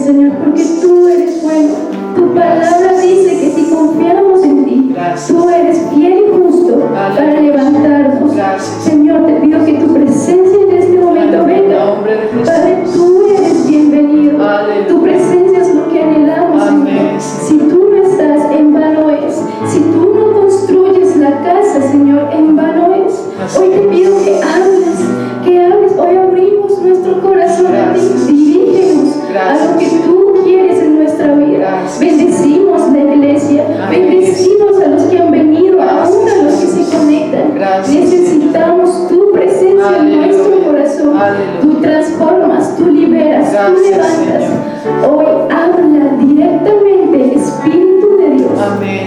Señor, porque tú eres bueno. Tu palabra dice que si confiamos en ti, tú eres fiel y justo para levantarnos. Señor, te pido que tu presencia en este momento venga. Padre, tú eres bienvenido. Tu presencia es lo que anhelamos, Señor. Si tú no estás, en vano es. Si tú no construyes la casa, Señor, en vano es. Hoy te pido que hables. Hoy abrimos nuestro corazón a ti. Dirígenos a lo que tú quieres en nuestra vida. Bendecimos la iglesia. Bendecimos a los que han venido, aún a los que se conectan. Necesitamos tu presencia en nuestro corazón. Tú transformas, tú liberas, tú levantas. Hoy habla directamente, Espíritu de Dios,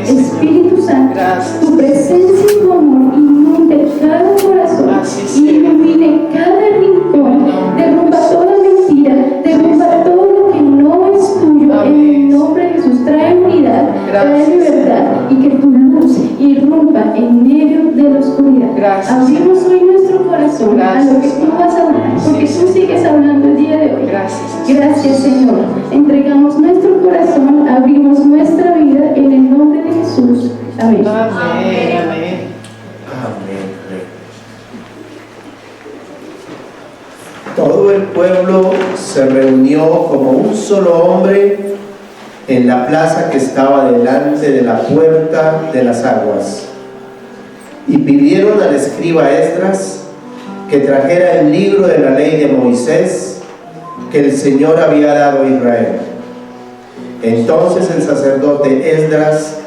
Espíritu Santo. Tu presencia y tu amor inunde cada corazón, ilumine cada rincón, derrumba toda mentira, derrumba todo lo que no es tuyo. En el nombre de Jesús, trae unidad, trae libertad, y que tu luz irrumpa en medio de la oscuridad. Abrimos hoy nuestro corazón a lo que tú vas a hablar, porque tú sigues hablando el día de hoy. Gracias, Señor. Entregamos nuestro corazón, abrimos nuestra vida en el nombre de Jesús. Amén. Todo el pueblo se reunió como un solo hombre en la plaza que estaba delante de la puerta de las aguas, y pidieron al escriba Esdras que trajera el libro de la ley de Moisés que el Señor había dado a Israel. Entonces el sacerdote Esdras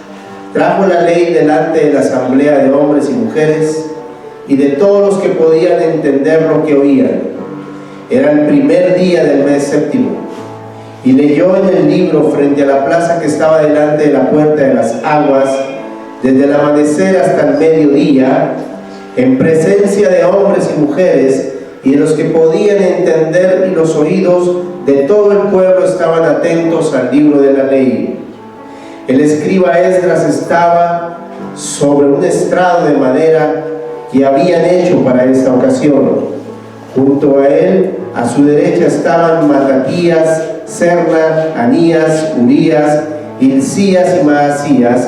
trajo la ley delante de la asamblea de hombres y mujeres y de todos los que podían entender lo que oían. Era el primer día del mes séptimo, y leyó en el libro frente a la plaza que estaba delante de la puerta de las aguas, desde el amanecer hasta el mediodía, en presencia de hombres y mujeres y de los que podían entender, y los oídos de todo el pueblo estaban atentos al libro de la ley. El escriba Esdras estaba sobre un estrado de madera que habían hecho para esta ocasión. Junto a él, a su derecha, estaban Matatías, Serna, Anías, Urías, Hilcías y Maasías,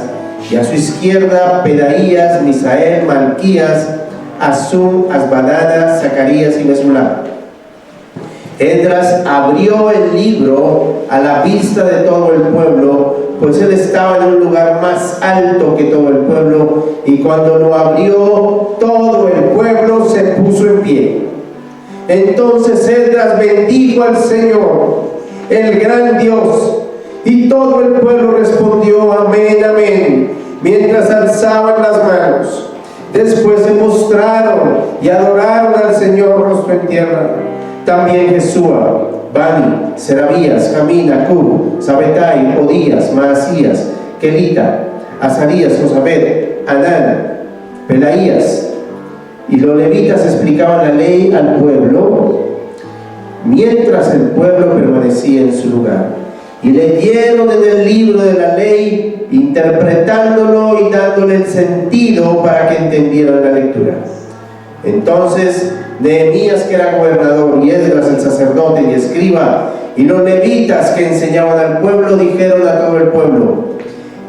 y a su izquierda Pedaías, Misael, Malquías, Azum, Asbadana, Zacarías y Mesulam. Esdras abrió el libro a la vista de todo el pueblo, pues él estaba en un lugar más alto que todo el pueblo, y cuando lo abrió, todo el pueblo se puso en pie. Entonces Esdras bendijo al Señor, el gran Dios, y todo el pueblo respondió amén, amén, mientras alzaban las manos. Después se postraron y adoraron al Señor rostro en tierra. También Jesúa, Bani, Serabías, Jamín, Acub, Sabetai, Odías, Maasías, Kelita, Azarías, Josabed, Anán, Pelaías y los levitas explicaban la ley al pueblo, mientras el pueblo permanecía en su lugar. Y leyeron en el libro de la ley, interpretándolo y dándole el sentido para que entendieran la lectura. Entonces Nehemías, que era gobernador, y Esdras el sacerdote y escriba, y los levitas que enseñaban al pueblo, dijeron a todo el pueblo: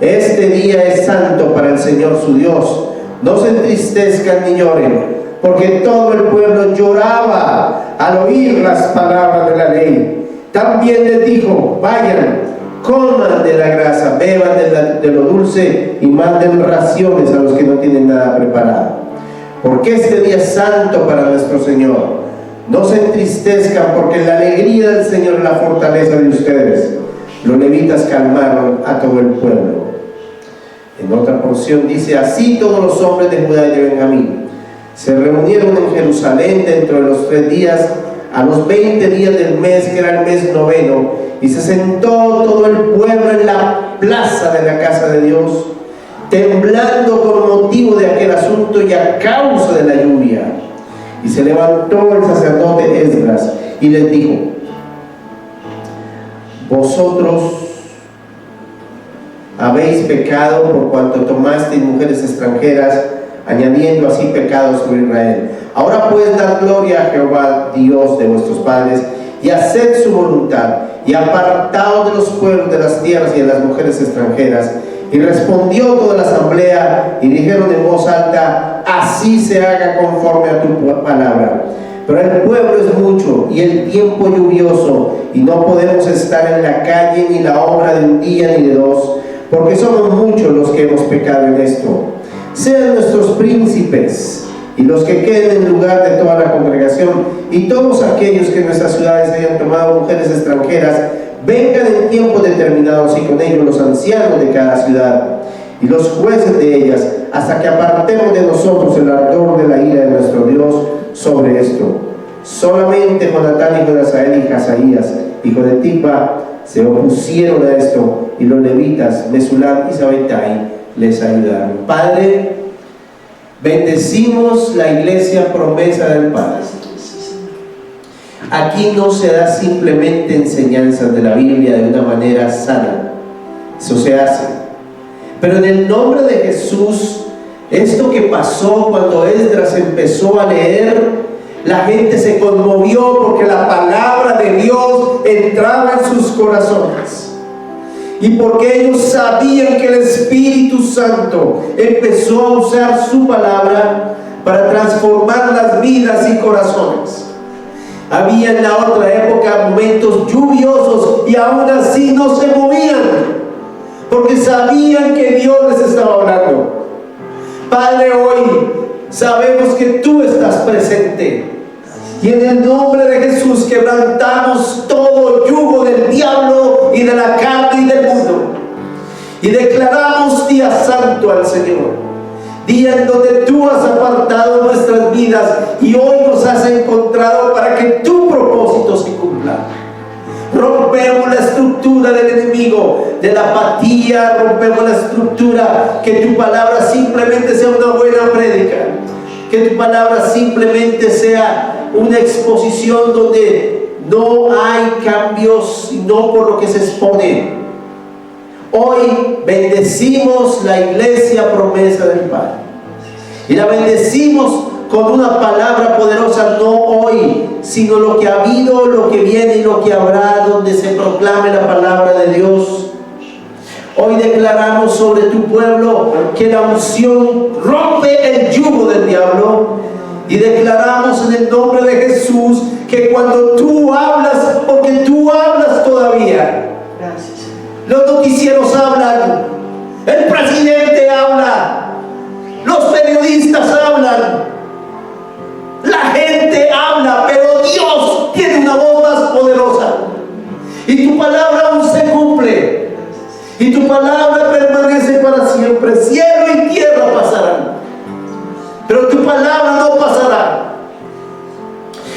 este día es santo para el Señor su Dios. No se entristezcan ni lloren, porque todo el pueblo lloraba al oír las palabras de la ley. También les dijo: vayan, coman de la grasa, beban de lo dulce y manden raciones a los que no tienen nada preparado. Porque este día es santo para nuestro Señor. No se entristezcan, porque la alegría del Señor es la fortaleza de ustedes. Los levitas calmaron a todo el pueblo. En otra porción dice: así todos los hombres de Judá y de Benjamín se reunieron en Jerusalén dentro de los 3 días, a los 20 días del mes, que era el mes noveno, y se sentó todo el pueblo en la plaza de la casa de Dios, temblando con motivo de aquel asunto y a causa de la lluvia. Y se levantó el sacerdote Esdras y les dijo: vosotros habéis pecado por cuanto tomasteis mujeres extranjeras, añadiendo así pecados sobre Israel. Ahora pues dad gloria a Jehová, Dios de vuestros padres, y haced su voluntad, y apartaos de los pueblos de las tierras y de las mujeres extranjeras. Y respondió toda la asamblea y dijeron en voz alta: así se haga conforme a tu palabra. Pero el pueblo es mucho y el tiempo lluvioso, y no podemos estar en la calle ni la obra de un día ni de dos, porque somos muchos los que hemos pecado en esto. Sean nuestros príncipes y los que queden en lugar de toda la congregación, y todos aquellos que en nuestras ciudades hayan tomado mujeres extranjeras, vengan en tiempos determinados, y con ellos los ancianos de cada ciudad y los jueces de ellas, hasta que apartemos de nosotros el ardor de la ira de nuestro Dios sobre esto. Solamente Jonatán, hijo de Asael, y Hazaías, hijo de Tikva, se opusieron a esto, y los levitas Mesulam y Sabetai les ayudaron. Padre, bendecimos la iglesia Promesa del Padre. Aquí no se da simplemente enseñanzas de la Biblia de una manera sana, eso se hace, pero en el nombre de Jesús, esto que pasó cuando Esdras empezó a leer, la gente se conmovió porque la palabra de Dios entraba en sus corazones, y porque ellos sabían que el Espíritu Santo empezó a usar su palabra para transformar las vidas y corazones. Había en la otra época momentos lluviosos y aún así no se movían, porque sabían que Dios les estaba hablando. Padre, hoy sabemos que tú estás presente, y en el nombre de Jesús quebrantamos todo yugo del diablo y de la carne y del mundo, y declaramos día santo al Señor, día en donde tú has apartado nuestras vidas y hoy nos has encontrado para que tu propósito se cumpla. Rompemos la estructura del enemigo, de la apatía, rompemos la estructura, que tu palabra simplemente sea una buena prédica, que tu palabra simplemente sea una exposición donde no hay cambios, sino por lo que se expone. Hoy bendecimos la iglesia Promesa del Padre, y la bendecimos con una palabra poderosa, no hoy, sino lo que ha habido, lo que viene y lo que habrá, donde se proclame la palabra de Dios. Hoy declaramos sobre tu pueblo que la unción rompe el yugo del diablo, y declaramos en el nombre de Jesús que cuando tú hablas, porque tú hablas todavía, los noticieros hablan, el presidente habla, los periodistas hablan, la gente habla, pero Dios tiene una voz más poderosa, y tu palabra aún se cumple, y tu palabra permanece para siempre. Cielo y tierra pasarán, pero tu palabra no pasará.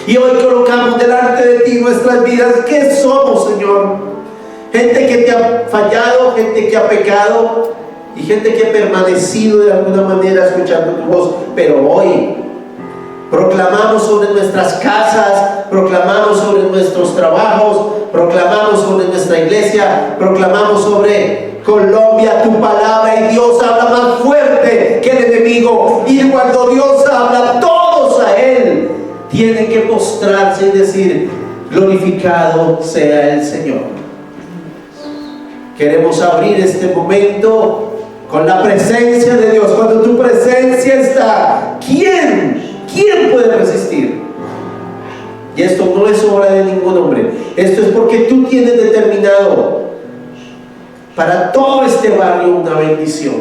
Y hoy colocamos delante de ti nuestras vidas. ¿Qué somos, Señor? Gente que te ha fallado, gente que ha pecado, y gente que ha permanecido de alguna manera escuchando tu voz. Pero hoy proclamamos sobre nuestras casas, proclamamos sobre nuestros trabajos, proclamamos sobre nuestra iglesia, proclamamos sobre Colombia tu palabra, y Dios habla más fuerte que el enemigo. Y cuando Dios habla, todos a Él tienen que postrarse y decir: glorificado sea el Señor. Queremos abrir este momento con la presencia de Dios. Cuando tu presencia está, ¿quién puede resistir? Y esto no es obra de ningún hombre. Esto es porque tú tienes determinado para todo este barrio una bendición.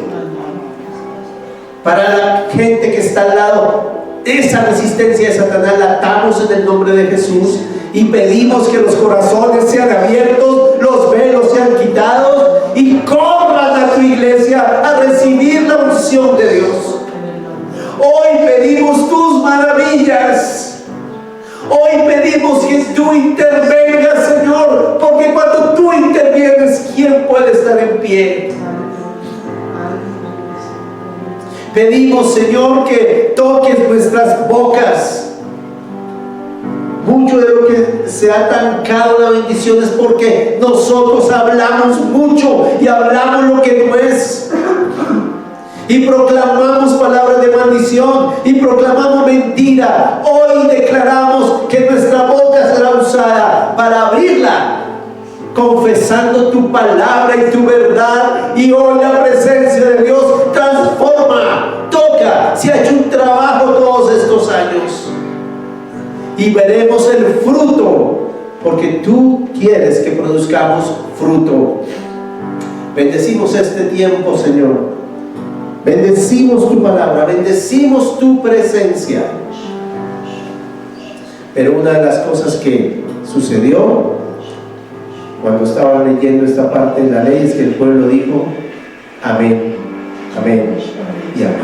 Para la gente que está al lado, esa resistencia de Satanás la atamos en el nombre de Jesús, y pedimos que los corazones sean abiertos, los velos sean quitados, y corran a tu iglesia a recibir la unción de Dios. Hoy pedimos tus maravillas. Hoy pedimos que tú intervengas, Señor, porque cuando tú intervienes, ¿quién puede estar en pie? Pedimos, Señor, que toques nuestras bocas. Mucho de lo que se ha atancado la bendición es porque nosotros hablamos mucho y hablamos lo que no es, y proclamamos palabras de maldición y proclamamos mentira. Hoy declaramos que nuestra boca será usada para abrirla, confesando tu palabra y tu verdad. Y hoy la presencia de Dios transforma, toca. Se ha hecho un trabajo todos estos años y veremos el fruto, porque tú quieres que produzcamos fruto. Bendecimos este tiempo, Señor. Bendecimos tu palabra, bendecimos tu presencia. Pero una de las cosas que sucedió cuando estaba leyendo esta parte de la ley es que el pueblo dijo: amén, amén y amén.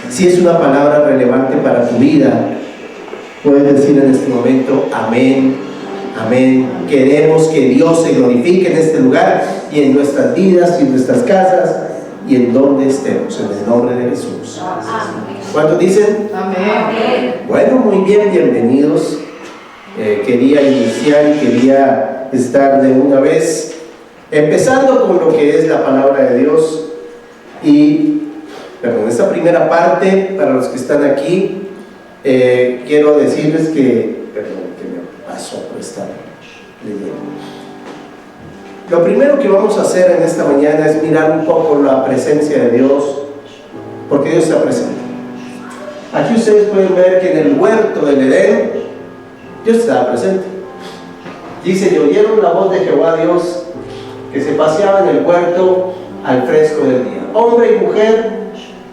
Si es una palabra relevante para tu vida, puedes decir en este momento: amén, amén. Queremos que Dios se glorifique en este lugar y en nuestras vidas y en nuestras casas y en donde estemos, en el nombre de Jesús. ¿Cuántos dicen? Amén. Bueno, muy bien, bienvenidos. Quería iniciar y quería estar de una vez empezando con lo que es la palabra de Dios. Y esta primera parte, para los que están aquí, quiero decirles que me pasó por estar leyendo. Lo primero que vamos a hacer en esta mañana es mirar un poco la presencia de Dios, porque Dios está presente. Aquí ustedes pueden ver que en el huerto del Edén Dios estaba presente. Dice: y oyeron la voz de Jehová Dios que se paseaba en el huerto al fresco del día. Hombre y mujer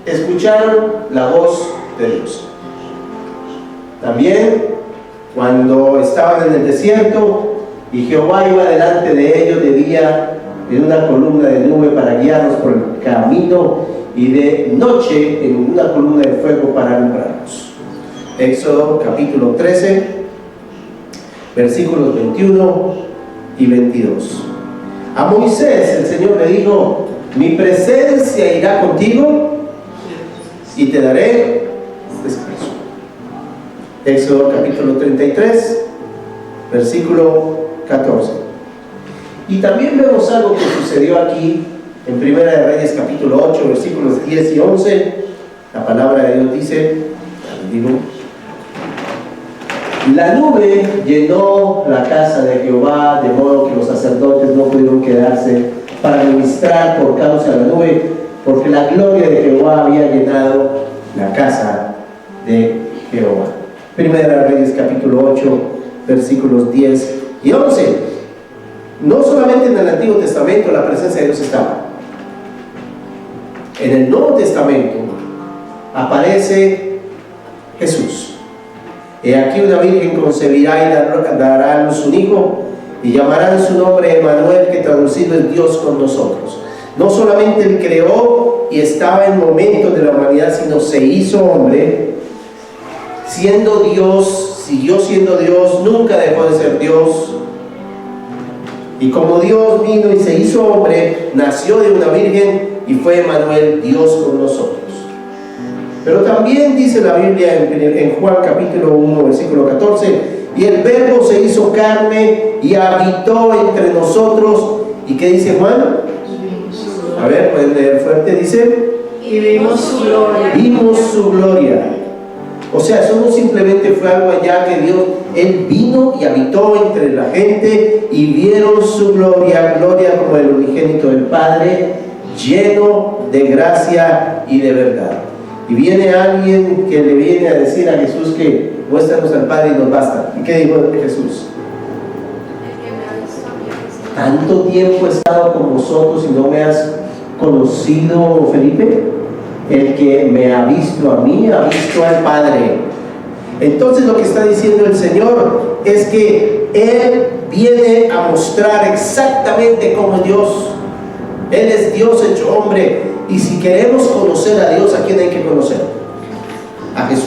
escucharon la voz de Dios. También cuando estaban en el desierto y Jehová iba delante de ellos de día en una columna de nube para guiarlos por el camino, y de noche en una columna de fuego para alumbrarlos. Éxodo capítulo 13, versículos 21 y 22. A Moisés el Señor le dijo: mi presencia irá contigo y te daré descanso. Éxodo capítulo 33, versículo 14. Y también vemos algo que sucedió aquí en Primera de Reyes capítulo 8, versículos 10 y 11. La palabra de Dios dice, la nube llenó la casa de Jehová, de modo que los sacerdotes no pudieron quedarse para ministrar por causa de la nube, porque la gloria de Jehová había llenado la casa de Jehová. Primera de Reyes capítulo 8, versículos 10 y 11. No solamente en el Antiguo Testamento la presencia de Dios estaba. En el Nuevo Testamento aparece Jesús. He aquí una virgen concebirá y dará a luz un hijo, y llamarán su nombre Emmanuel, que traducido es Dios con nosotros. No solamente Él creó y estaba en momentos de la humanidad, sino se hizo hombre, siendo Dios, siguió siendo Dios, nunca dejó de ser Dios. Y como Dios vino y se hizo hombre, nació de una virgen y fue Emmanuel, Dios con nosotros. Pero también dice la Biblia en Juan capítulo 1, versículo 14: y el Verbo se hizo carne y habitó entre nosotros. ¿Y qué dice Juan? A ver, pueden leer fuerte. Dice: y vimos su gloria. Vimos su gloria. O sea, eso no simplemente fue algo allá que Dios, Él vino y habitó entre la gente y vieron su gloria, gloria como el unigénito del Padre, lleno de gracia y de verdad. Y viene alguien que le viene a decir a Jesús que muéstranos al Padre y nos basta. ¿Y qué dijo Jesús? ¿Tanto tiempo he estado con vosotros y no me has conocido, Felipe? El que me ha visto a mí, ha visto al Padre. Entonces lo que está diciendo el Señor es que Él viene a mostrar exactamente cómo es Dios. Él es Dios hecho hombre. Y si queremos conocer a Dios, ¿a quién hay que conocer? A Jesús.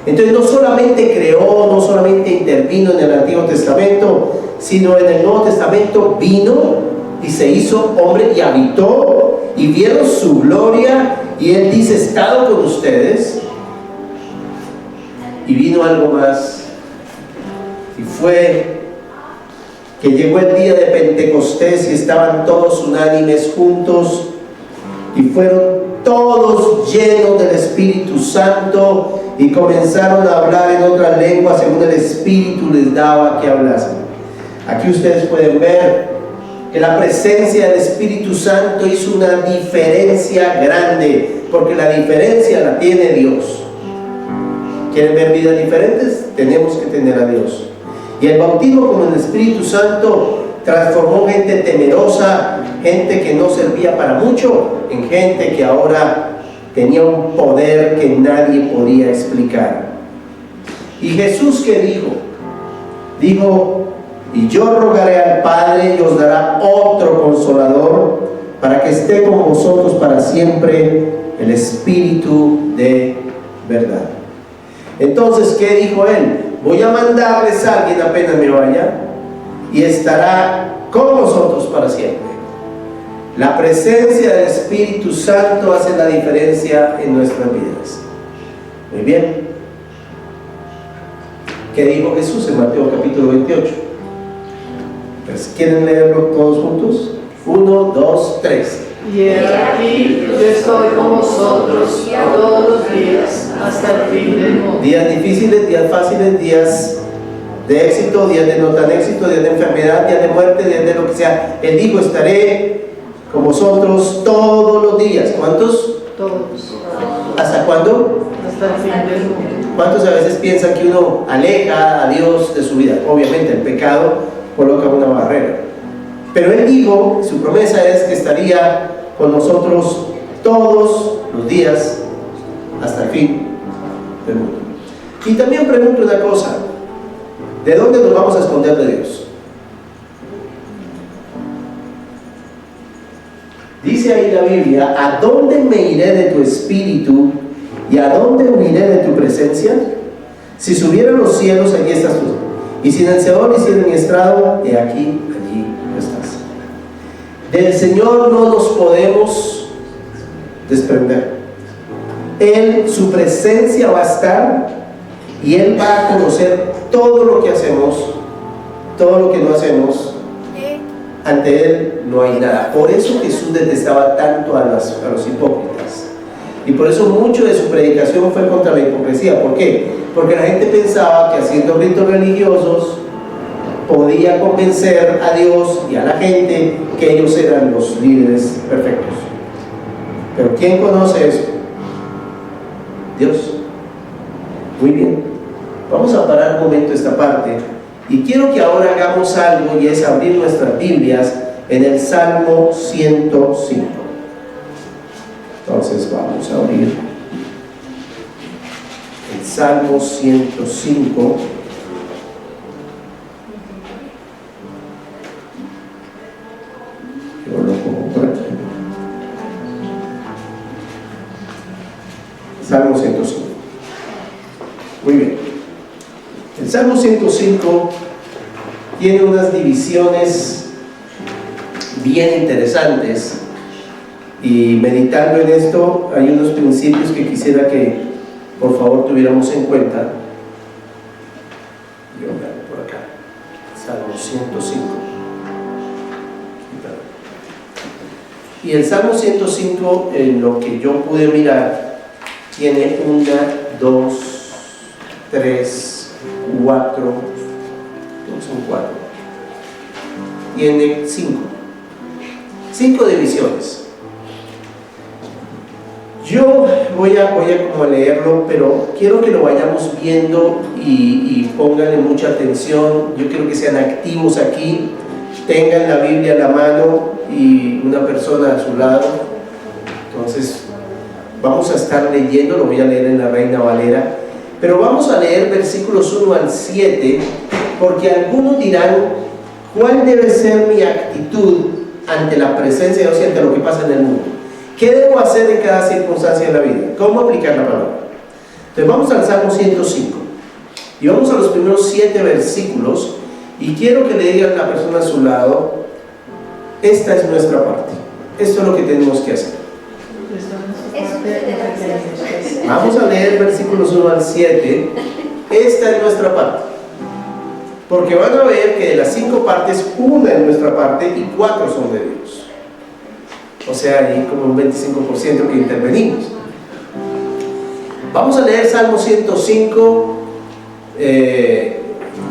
Entonces no solamente creó, no solamente intervino en el Antiguo Testamento, sino en el Nuevo Testamento vino y se hizo hombre y habitó, y vieron su gloria, y Él dice: he estado con ustedes. Y vino algo más, y fue que llegó el día de Pentecostés y estaban todos unánimes juntos, y fueron todos llenos del Espíritu Santo y comenzaron a hablar en otras lenguas según el Espíritu les daba que hablasen. Aquí ustedes pueden ver que la presencia del Espíritu Santo hizo una diferencia grande, porque la diferencia la tiene Dios. ¿Quieren ver vidas diferentes? Tenemos que tener a Dios. Y el bautismo con el Espíritu Santo transformó gente temerosa, gente que no servía para mucho, en gente que ahora tenía un poder que nadie podía explicar. ¿Y Jesús qué dijo? Dijo: y yo rogaré al Padre y os dará otro consolador para que esté con vosotros para siempre, el Espíritu de verdad. Entonces, ¿qué dijo él? Voy a mandarles a alguien apenas me vaya y estará con vosotros para siempre. La presencia del Espíritu Santo hace la diferencia en nuestras vidas. Muy bien. ¿Qué dijo Jesús en Mateo capítulo 28? Pues, ¿quieren leerlo todos juntos? 1, 2, 3. Y he aquí, yo estoy con vosotros todos los días, hasta el fin del mundo. Días difíciles, días fáciles, días de éxito, días de no tan éxito, días de enfermedad, días de muerte, días de lo que sea. Él dijo: estaré con vosotros todos los días. ¿Cuántos? Todos. ¿Hasta cuándo? Hasta el fin del mundo. ¿Cuántos a veces piensan que uno aleja a Dios de su vida? Obviamente el pecado coloca una barrera. Pero Él dijo, su promesa es que estaría con nosotros todos los días hasta el fin del mundo. Y también pregunto una cosa: ¿de dónde nos vamos a esconder de Dios? Dice ahí la Biblia: ¿a dónde me iré de tu espíritu y a dónde huiré de tu presencia? Si subiera a los cielos, allí estás tú, y si en el Seol hiciera mi estrado, he aquí, allí estás. Del Señor no nos podemos desprender. Él, su presencia va a estar, y Él va a conocer todo lo que hacemos, todo lo que no hacemos. Ante Él no hay nada. Por eso Jesús detestaba tanto a los hipócritas, y por eso mucho de su predicación fue contra la hipocresía. ¿Por qué? Porque la gente pensaba que haciendo ritos religiosos podía convencer a Dios y a la gente que ellos eran los líderes perfectos. Pero ¿quién conoce eso? Dios. Muy bien, vamos a parar un momento esta parte, y quiero que ahora hagamos algo, y es abrir nuestras Biblias en el Salmo 105. Entonces vamos a abrir el Salmo 105. Yo lo pongo por aquí. Salmo 105. Muy bien. El Salmo 105 tiene unas divisiones bien interesantes, y meditando en esto hay unos principios que quisiera que por favor tuviéramos en cuenta. Yo me hago por acá. Salmo 105. Y el Salmo 105, en lo que yo pude mirar, tiene 1, 2, 3, 4, son 4. Tiene 5 divisiones. Yo voy a como leerlo, pero quiero que lo vayamos viendo y pónganle mucha atención. Yo quiero que sean activos aquí, tengan la Biblia a la mano y una persona a su lado. Entonces vamos a estar leyendo, lo voy a leer en la Reina Valera, pero vamos a leer versículos 1 al 7, porque algunos dirán: ¿cuál debe ser mi actitud ante la presencia de Dios y ante lo que pasa en el mundo? ¿Qué debo hacer en cada circunstancia de la vida? ¿Cómo aplicar la palabra? Entonces vamos al Salmo 105 y vamos a los primeros 7 versículos, y quiero que le digan a la persona a su lado: esta es nuestra parte, esto es lo que tenemos que hacer. Vamos a leer versículos 1 al 7. Esta es nuestra parte, porque van a ver que de las 5 partes, una es nuestra parte y 4 son de Dios. O sea, hay como un 25% que intervenimos. Vamos a leer Salmo 105.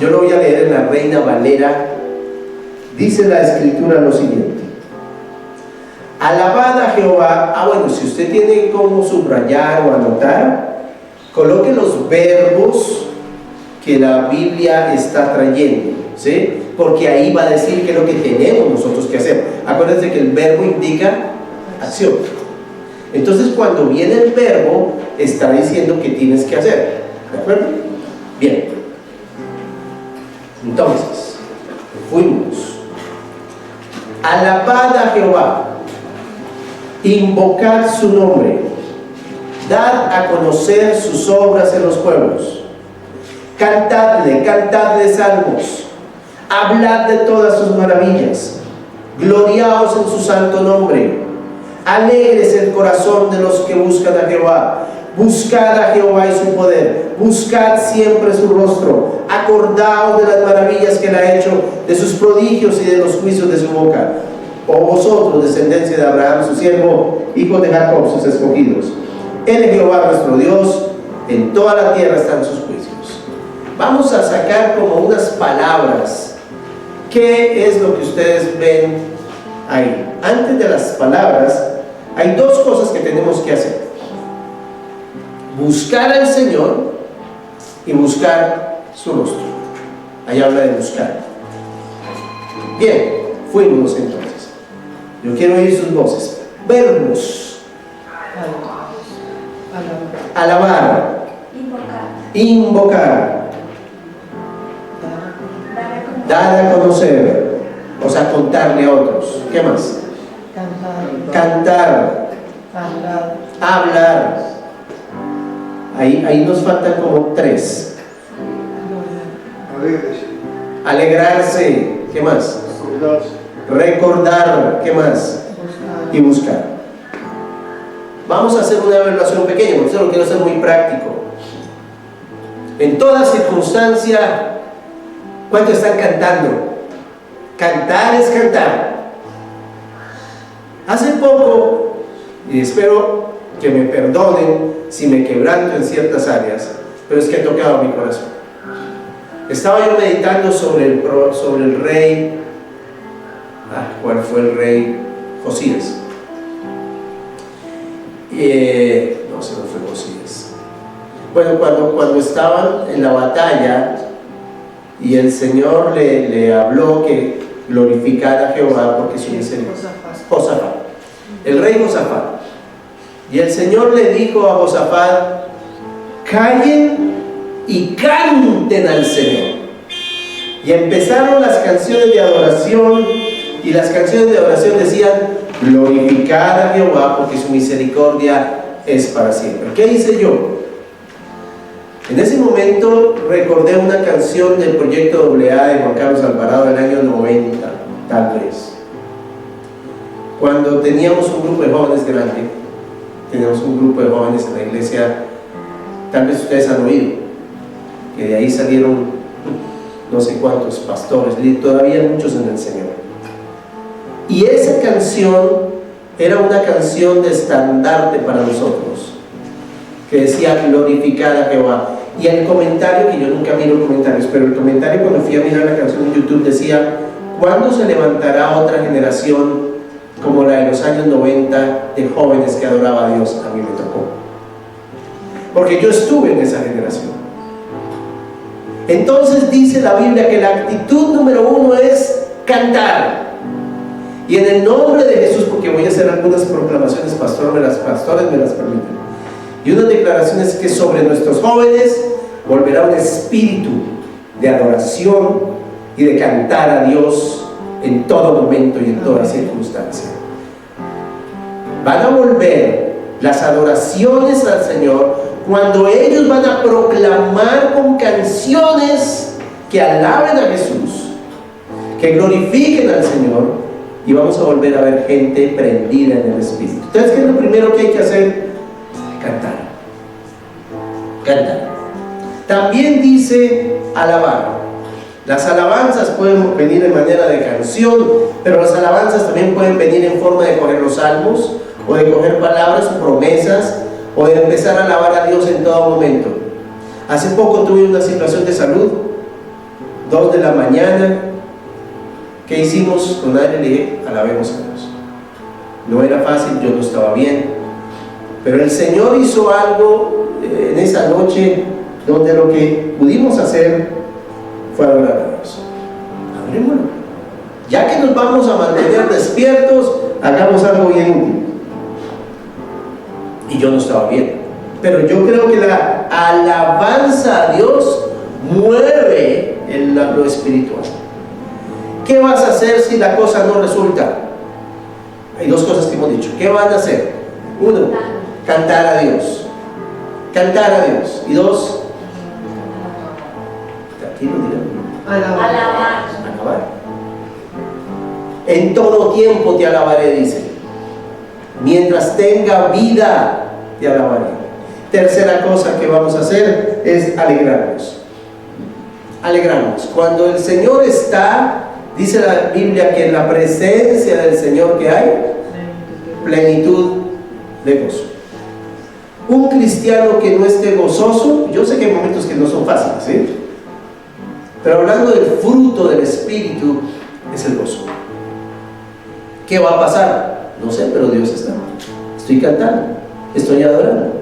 Yo lo voy a leer en la Reina Valera Dice la escritura lo siguiente: alabad a Jehová. Bueno, si usted tiene como subrayar o anotar, coloque los verbos que la Biblia está trayendo, ¿sí? Porque ahí va a decir qué es lo que tenemos nosotros que hacer. Acuérdense que el verbo indica acción. Entonces, cuando viene el verbo, está diciendo que tienes que hacer. ¿De acuerdo? Bien. Entonces, fuimos. Alabad a Jehová, invocad su nombre, dad a conocer sus obras en los pueblos, cantadle salmos, hablad de todas sus maravillas, gloriaos en su santo nombre, alégrese el corazón de los que buscan a Jehová. Buscad a Jehová y su poder, buscad siempre su rostro, acordaos de las maravillas que él ha hecho, de sus prodigios y de los juicios de su boca. Oh vosotros, descendencia de Abraham, su siervo, hijos de Jacob, sus escogidos. Él es Jehová nuestro Dios, en toda la tierra están sus juicios. Vamos a sacar como unas palabras. ¿Qué es lo que ustedes ven ahí? Antes de las palabras, hay dos cosas que tenemos que hacer: buscar al Señor y buscar su rostro. Ahí habla de buscar. Bien, fuimos entonces. Yo quiero oír sus voces. Verbos: alabar, invocar, dar a conocer, o sea, contarle a otros. ¿Qué más? Cantar, hablar. Ahí nos faltan como tres. Alegrarse. ¿Qué más? Recordar. ¿Qué más? Y buscar. Vamos a hacer una evaluación pequeña, porque eso lo quiero hacer muy práctico. En toda circunstancia, ¿cuántos están cantando? Cantar es cantar. Hace poco, y espero que me perdonen si me quebranto en ciertas áreas, pero es que ha tocado mi corazón. Estaba yo meditando sobre el rey. ¿Cuál fue el rey? Josías. No sé, no fue Josías. Bueno, cuando estaban en la batalla y el Señor le habló que glorificara a Jehová porque su misericordia. Josafat. El rey Josafat. Y el Señor le dijo a Josafat: callen y canten al Señor. Y empezaron las canciones de adoración, y las canciones de adoración decían: glorificad a Jehová porque su misericordia es para siempre. ¿Qué hice yo? En ese momento recordé una canción del Proyecto AA de Juan Carlos Alvarado del año 90, tal vez. Cuando teníamos un grupo de jóvenes grande, teníamos un grupo de jóvenes en la iglesia, tal vez ustedes han oído, que de ahí salieron no sé cuántos pastores, todavía muchos en el Señor. Y esa canción era una canción de estandarte para nosotros, que decía: glorificar a Jehová. Y el comentario, que yo nunca miro comentarios, pero el comentario cuando fui a mirar la canción en YouTube decía: ¿cuándo se levantará otra generación como la de los años 90 de jóvenes que adoraba a Dios? A mí me tocó, porque yo estuve en esa generación. Entonces dice la Biblia que la actitud número uno es cantar. Y en el nombre de Jesús, porque voy a hacer algunas proclamaciones, pastores me las permiten, y unas declaraciones, que sobre nuestros jóvenes volverá un espíritu de adoración y de cantar a Dios en todo momento y en toda circunstancia. Van a volver las adoraciones al Señor cuando ellos van a proclamar con canciones que alaben a Jesús, que glorifiquen al Señor, y vamos a volver a ver gente prendida en el Espíritu. Entonces, ¿qué es lo primero que hay que hacer? Cantar. Cantar. También dice alabar. Las alabanzas pueden venir en manera de canción, pero las alabanzas también pueden venir en forma de coger los salmos, o de coger palabras o promesas, o de empezar a alabar a Dios en todo momento. Hace poco tuve una situación de salud, 2 de la mañana, ¿Qué hicimos con Adri? Le dije, alabemos a Dios. No era fácil, yo no estaba bien, pero el Señor hizo algo en esa noche donde lo que pudimos hacer fue adorar a Dios. Abrémoslo. Ya que nos vamos a mantener despiertos, hagamos algo bien útil. Y yo no estaba bien, pero yo creo que la alabanza a Dios mueve lo espiritual. ¿Qué vas a hacer si la cosa no resulta? Hay dos cosas que hemos dicho. ¿Qué van a hacer? Uno, cantar a Dios. Cantar a Dios. Y dos, aquí lo dirán. Alabar. Alabar. En todo tiempo te alabaré, dice. Mientras tenga vida, te alabaré. Tercera cosa que vamos a hacer es alegrarnos. Alegrarnos. Cuando el Señor está, dice la Biblia que en la presencia del Señor que hay plenitud de gozo. Un cristiano que no esté gozoso, yo sé que hay momentos que no son fáciles, ¿sí? Pero hablando del fruto del Espíritu, es el gozo. ¿Qué va a pasar? No sé, pero Dios está. Estoy cantando, estoy adorando.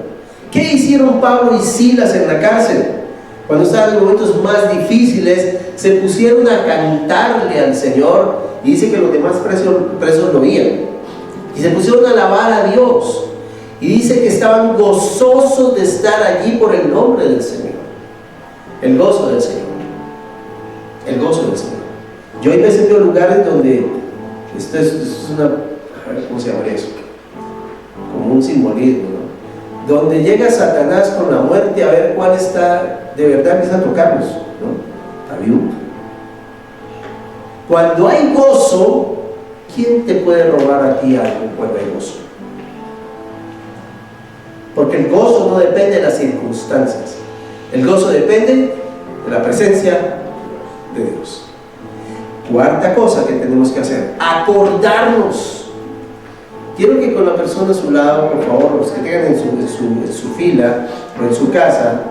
¿Qué hicieron Pablo y Silas en la cárcel? Cuando estaban en momentos más difíciles, se pusieron a cantarle al Señor, y dice que los demás presos lo oían, y se pusieron a alabar a Dios, y dice que estaban gozosos de estar allí por el nombre del Señor. El gozo del Señor. El gozo del Señor. Yo hay veces veo lugares donde esto es una, a ver cómo se llama eso, como un simbolismo, ¿no? Donde llega Satanás con la muerte a ver cuál está, de verdad empieza a tocarnos, ¿no? Está vivo. Cuando hay gozo, ¿quién te puede robar a ti algo cuando hay gozo? Porque el gozo no depende de las circunstancias, el gozo depende de la presencia de Dios. Cuarta cosa que tenemos que hacer, acordarnos. Quiero que con la persona a su lado, por favor, los que tengan en su fila o en su casa,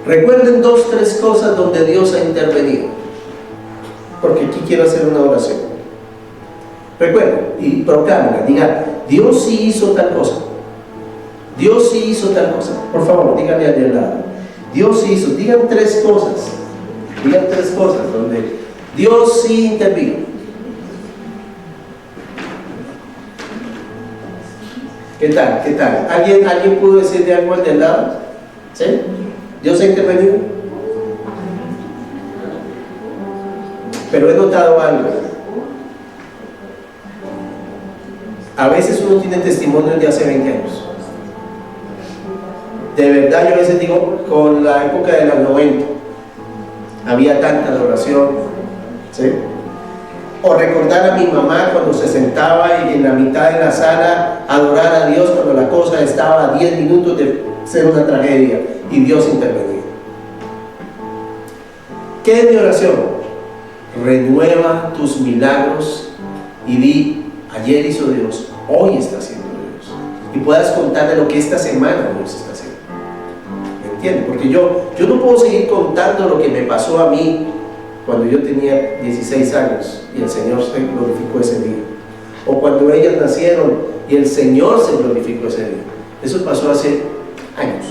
recuerden 2, 3 cosas donde Dios ha intervenido, porque aquí quiero hacer una oración. Recuerden y proclámenla, digan, Dios sí hizo tal cosa, Dios sí hizo tal cosa. Por favor, díganle al lado, Dios sí hizo. Digan 3 cosas, digan 3 cosas donde Dios sí intervino. ¿Qué tal? ¿Qué tal? ¿Alguien pudo decirle algo al del lado? ¿Sí? ¿Dios ha intervenido? Pero he notado algo. A veces uno tiene testimonios de hace 20 años. De verdad, yo a veces digo, con la época de los 90, había tanta adoración, ¿sí? O recordar a mi mamá cuando se sentaba y en la mitad de la sala adorar a Dios cuando la cosa estaba a 10 minutos de ser una tragedia y Dios intervenía. ¿Qué es mi oración? Renueva tus milagros y di, ayer hizo Dios, hoy está haciendo Dios, y puedas contar de lo que esta semana Dios está haciendo. ¿Me entiendes? Porque yo no puedo seguir contando lo que me pasó a mí cuando yo tenía 16 años y el Señor se glorificó ese día, o cuando ellas nacieron y el Señor se glorificó ese día. Eso pasó hace años.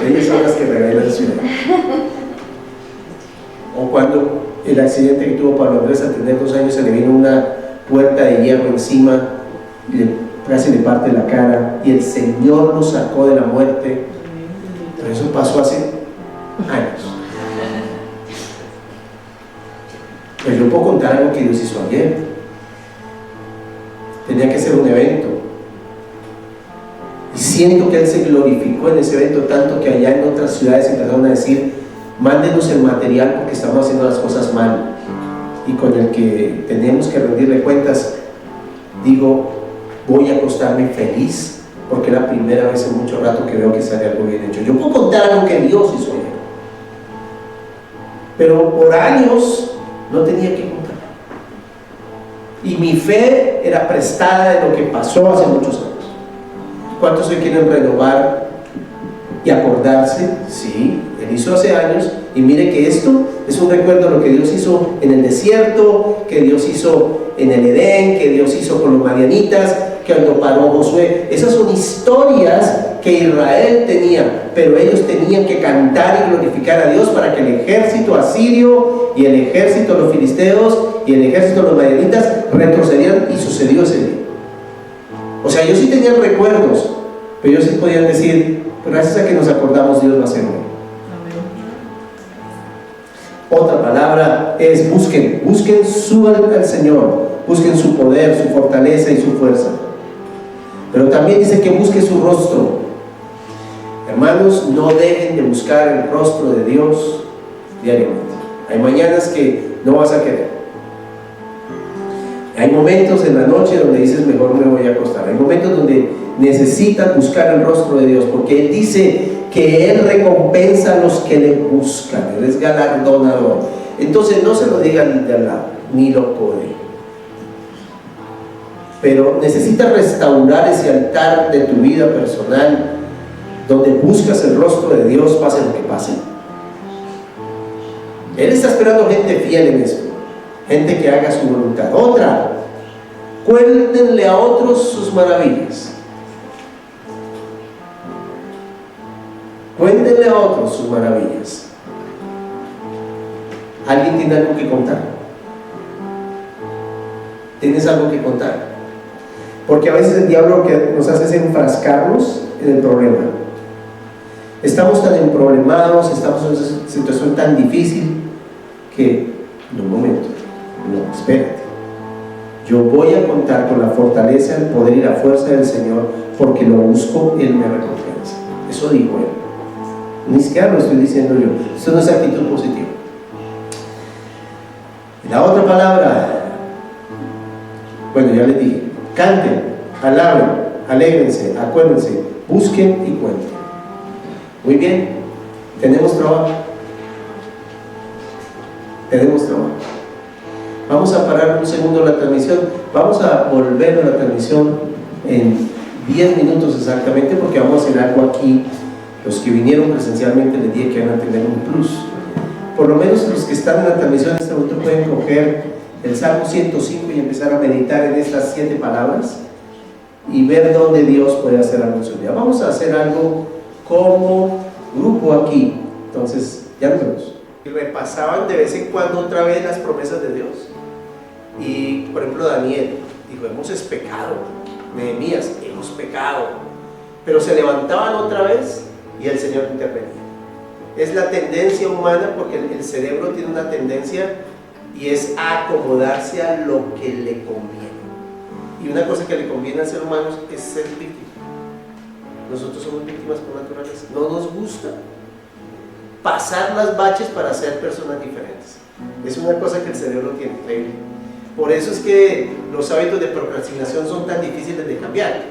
Ellas son las que revelan su vida. O cuando el accidente que tuvo Pablo Andrés al tener 2 años, se le vino una puerta de hierro encima y casi le parte la cara y el Señor lo sacó de la muerte. Pero eso pasó hace años. Pero yo puedo contar algo que Dios hizo ayer. Tenía que ser un evento y siento que Él se glorificó en ese evento tanto que allá en otras ciudades empezaron a decir, mándenos el material porque estamos haciendo las cosas mal, y con el que tenemos que rendirle cuentas. Digo, voy a acostarme feliz porque es la primera vez en mucho rato que veo que sale algo bien hecho. Yo puedo contar algo que Dios hizo ayer, pero por años no tenía que contar, y mi fe era prestada de lo que pasó hace muchos años. ¿Cuántos se quieren renovar y acordarse? Sí, Él hizo hace años, Y mire que esto es un recuerdo de lo que Dios hizo en el desierto, que Dios hizo en el Edén, que Dios hizo con los madianitas, que cuando paró Josué. Esas son historias que Israel tenía, pero ellos tenían que cantar y glorificar a Dios para que el ejército asirio y el ejército de los filisteos y el ejército de los madianitas retrocedieran, y sucedió ese día. O sea, ellos sí tenían recuerdos, pero ellos sí podían decir, gracias a que nos acordamos, Dios va a hacer hoy. Otra palabra es busquen al Señor, busquen su poder, su fortaleza y su fuerza. Pero también dice que busque su rostro. Hermanos, no dejen de buscar el rostro de Dios diariamente. Hay mañanas que no vas a querer. Hay momentos en la noche donde dices, mejor me voy a acostar. Hay momentos donde necesitas buscar el rostro de Dios, porque Él dice que Él recompensa a los que le buscan. Él es galardonador. Entonces no se lo digan de al lado, ni lo puede. Pero necesitas restaurar ese altar de tu vida personal, donde buscas el rostro de Dios, pase lo que pase. Él está esperando gente fiel en eso, gente que haga su voluntad. Otra, cuéntenle a otros sus maravillas. Cuéntenle a otros sus maravillas. ¿Alguien tiene algo que contar? ¿Tienes algo que contar? Porque a veces el diablo lo que nos hace es enfrascarnos en el problema. Estamos tan emproblemados, estamos en una situación tan difícil que, en un momento, no, espérate. Yo voy a contar con la fortaleza, el poder y la fuerza del Señor, porque lo busco, Él me recompensa. Eso dijo Él. Ni siquiera lo estoy diciendo yo. Eso no es actitud positiva. La otra palabra, bueno, ya les dije, canten, alaben, alégrense, acuérdense, busquen y cuenten. Muy bien, tenemos trabajo. Tenemos trabajo. Vamos a parar un segundo la transmisión. Vamos a volver a la transmisión en 10 minutos exactamente, porque vamos a hacer algo aquí. Los que vinieron presencialmente les dije que van a tener un plus. Por lo menos los que están en la transmisión en este momento pueden coger el Salmo 105 y empezar a meditar en estas 7 palabras y ver dónde Dios puede hacer algo en su vida. Vamos a hacer algo como grupo aquí. Entonces, ya nos vemos. Y repasaban de vez en cuando otra vez las promesas de Dios. Y por ejemplo Daniel dijo, hemos pecado. Nehemías, hemos pecado. Pero se levantaban otra vez y el Señor intervenía. Es la tendencia humana, porque el cerebro tiene una tendencia y es acomodarse a lo que le conviene. Y una cosa que le conviene al ser humano es ser víctima. Nosotros somos víctimas por naturaleza. No nos gusta pasar las baches para ser personas diferentes. Es una cosa que el cerebro tiene, increíble. Por eso es que los hábitos de procrastinación son tan difíciles de cambiar,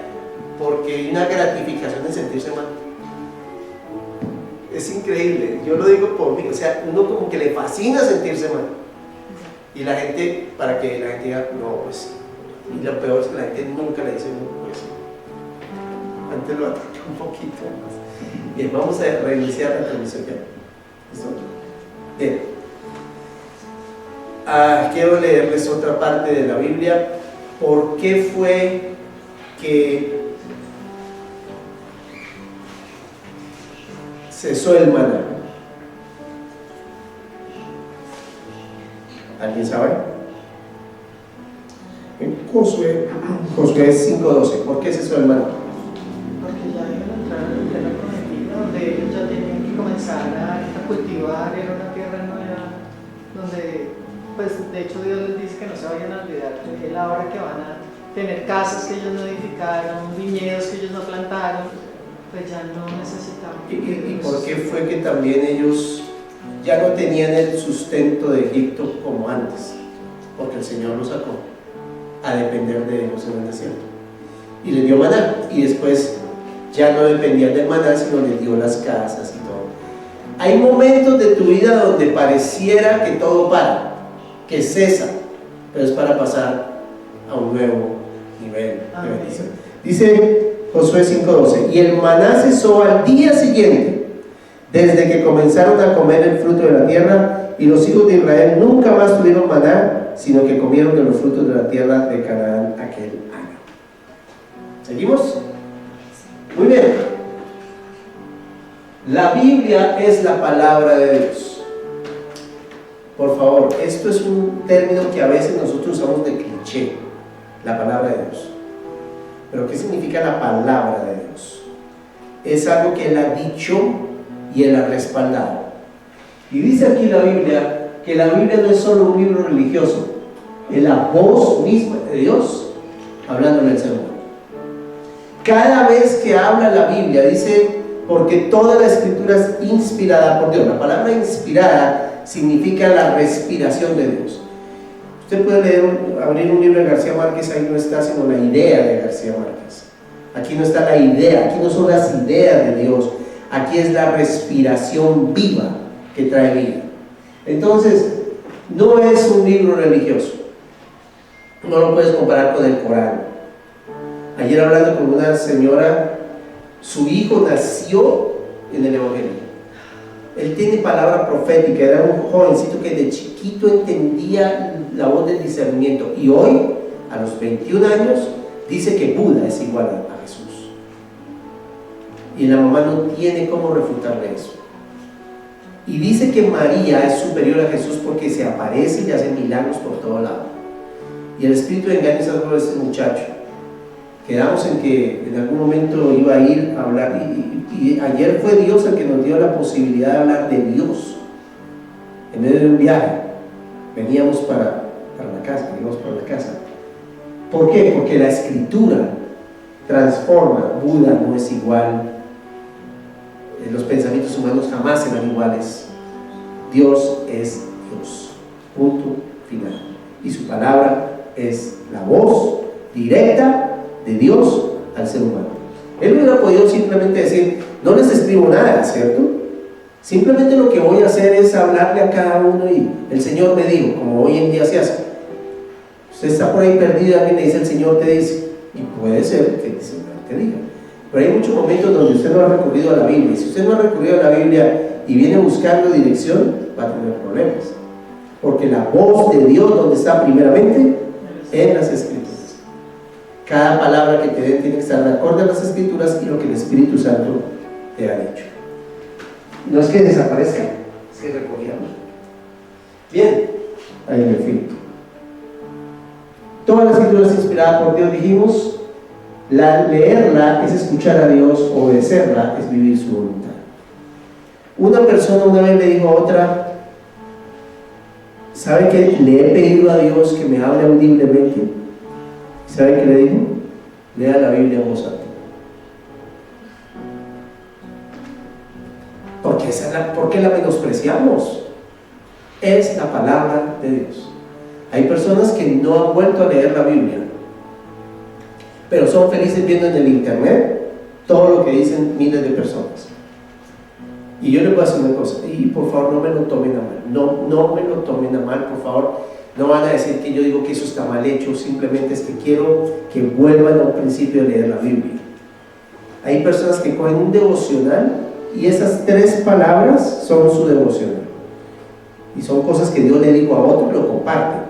porque hay una gratificación en sentirse mal. Es increíble, yo lo digo por mí, o sea, uno como que le fascina sentirse mal. Y la gente, para que la gente diga, no, pues, y lo peor es que la gente nunca le dice, no, pues, antes lo ataca un poquito más. Bien, vamos a reiniciar la transmisión ya. ¿Listo? Bien. Quiero leerles otra parte de la Biblia. ¿Por qué fue que cesó el maná? ¿Alguien sabe? En Josué 5:12. ¿Por qué cesó el maná? Porque ya iban a entrar en la tierra prometida, donde ellos ya tenían que comenzar a cultivar, era una tierra nueva, donde, pues, de hecho Dios les dice que no se vayan a olvidar de Él ahora, que van a tener casas que ellos no edificaron, viñedos que ellos no plantaron, pues ya no necesitaban. ¿Y por qué fue que también ellos ya no tenían el sustento de Egipto como antes? Porque el Señor los sacó a depender de ellos en el desierto y les dio maná, y después ya no dependían del maná, sino les dio las casas y todo. Hay momentos de tu vida donde pareciera que todo para, que cesa, pero es para pasar a un nuevo nivel de bendición. Dice Josué 5:12, y el maná cesó al día siguiente, desde que comenzaron a comer el fruto de la tierra, y los hijos de Israel nunca más tuvieron maná, sino que comieron de los frutos de la tierra de Canaán aquel año. ¿Seguimos? Muy bien. La Biblia es la palabra de Dios. Por favor, esto es un término que a veces nosotros usamos de cliché, la palabra de Dios. Pero ¿qué significa la palabra de Dios? Es algo que Él ha dicho y Él ha respaldado. Y dice aquí la Biblia que la Biblia no es solo un libro religioso, es la voz misma de Dios hablándole al ser humano. Cada vez que habla la Biblia dice, porque toda la escritura es inspirada por Dios. La palabra inspirada significa la respiración de Dios. Usted puede abrir un libro de García Márquez, ahí no está sino la idea de García Márquez. Aquí no está la idea, aquí no son las ideas de Dios, aquí es la respiración viva que trae vida. Entonces, no es un libro religioso, no lo puedes comparar con el Corán. Ayer hablando con una señora, su hijo nació en el Evangelio. Él tiene palabra profética, era un jovencito que de chiquito entendía la voz del discernimiento, y hoy, a los 21 años, dice que Buda es igual a Jesús. Y la mamá no tiene cómo refutarle eso. Y dice que María es superior a Jesús porque se aparece y hace milagros por todo lado. Y el espíritu de engaño es algo de ese muchacho. Quedamos en que en algún momento iba a ir a hablar, y ayer fue Dios el que nos dio la posibilidad de hablar de Dios en medio de un viaje. Veníamos para la casa. ¿Por qué? Porque la escritura transforma. Buda no es igual, los pensamientos humanos jamás serán iguales. Dios es Dios, punto final, y su palabra es la voz directa de Dios al ser humano. Él hubiera podido simplemente decir, no les escribo nada, ¿cierto? Simplemente lo que voy a hacer es hablarle a cada uno y el Señor me dijo, como hoy en día se hace. Usted está por ahí perdido y alguien le dice, el Señor te dice, y puede ser que el Señor te diga. Pero hay muchos momentos donde usted no ha recurrido a la Biblia, y si usted no ha recurrido a la Biblia y viene buscando dirección, va a tener problemas. Porque la voz de Dios, donde está primeramente, en las Escrituras. Cada palabra que te den tiene que estar de acuerdo a las Escrituras y lo que el Espíritu Santo te ha dicho. No es que desaparezca, es que recogemos. Bien, ahí me fui. Toda la Escritura es inspirada por Dios, dijimos. Leerla es escuchar a Dios, obedecerla es vivir su voluntad. Una persona una vez le dijo a otra, ¿sabe qué? Le he pedido a Dios que me hable audiblemente. ¿Sabe qué le dijo? Lea la Biblia en voz alta. ¿Por qué la menospreciamos? Es la palabra de Dios. Hay personas que no han vuelto a leer la Biblia, pero son felices viendo en el internet todo lo que dicen miles de personas. Y yo les voy a decir una cosa, y por favor no me lo tomen a mal, no me lo tomen a mal, por favor. No van a decir que yo digo que eso está mal hecho, simplemente es que quiero que vuelvan al principio a leer la Biblia. Hay personas que cogen un devocional y esas 3 palabras son su devocional, y son cosas que Dios le dijo a otro y lo comparte.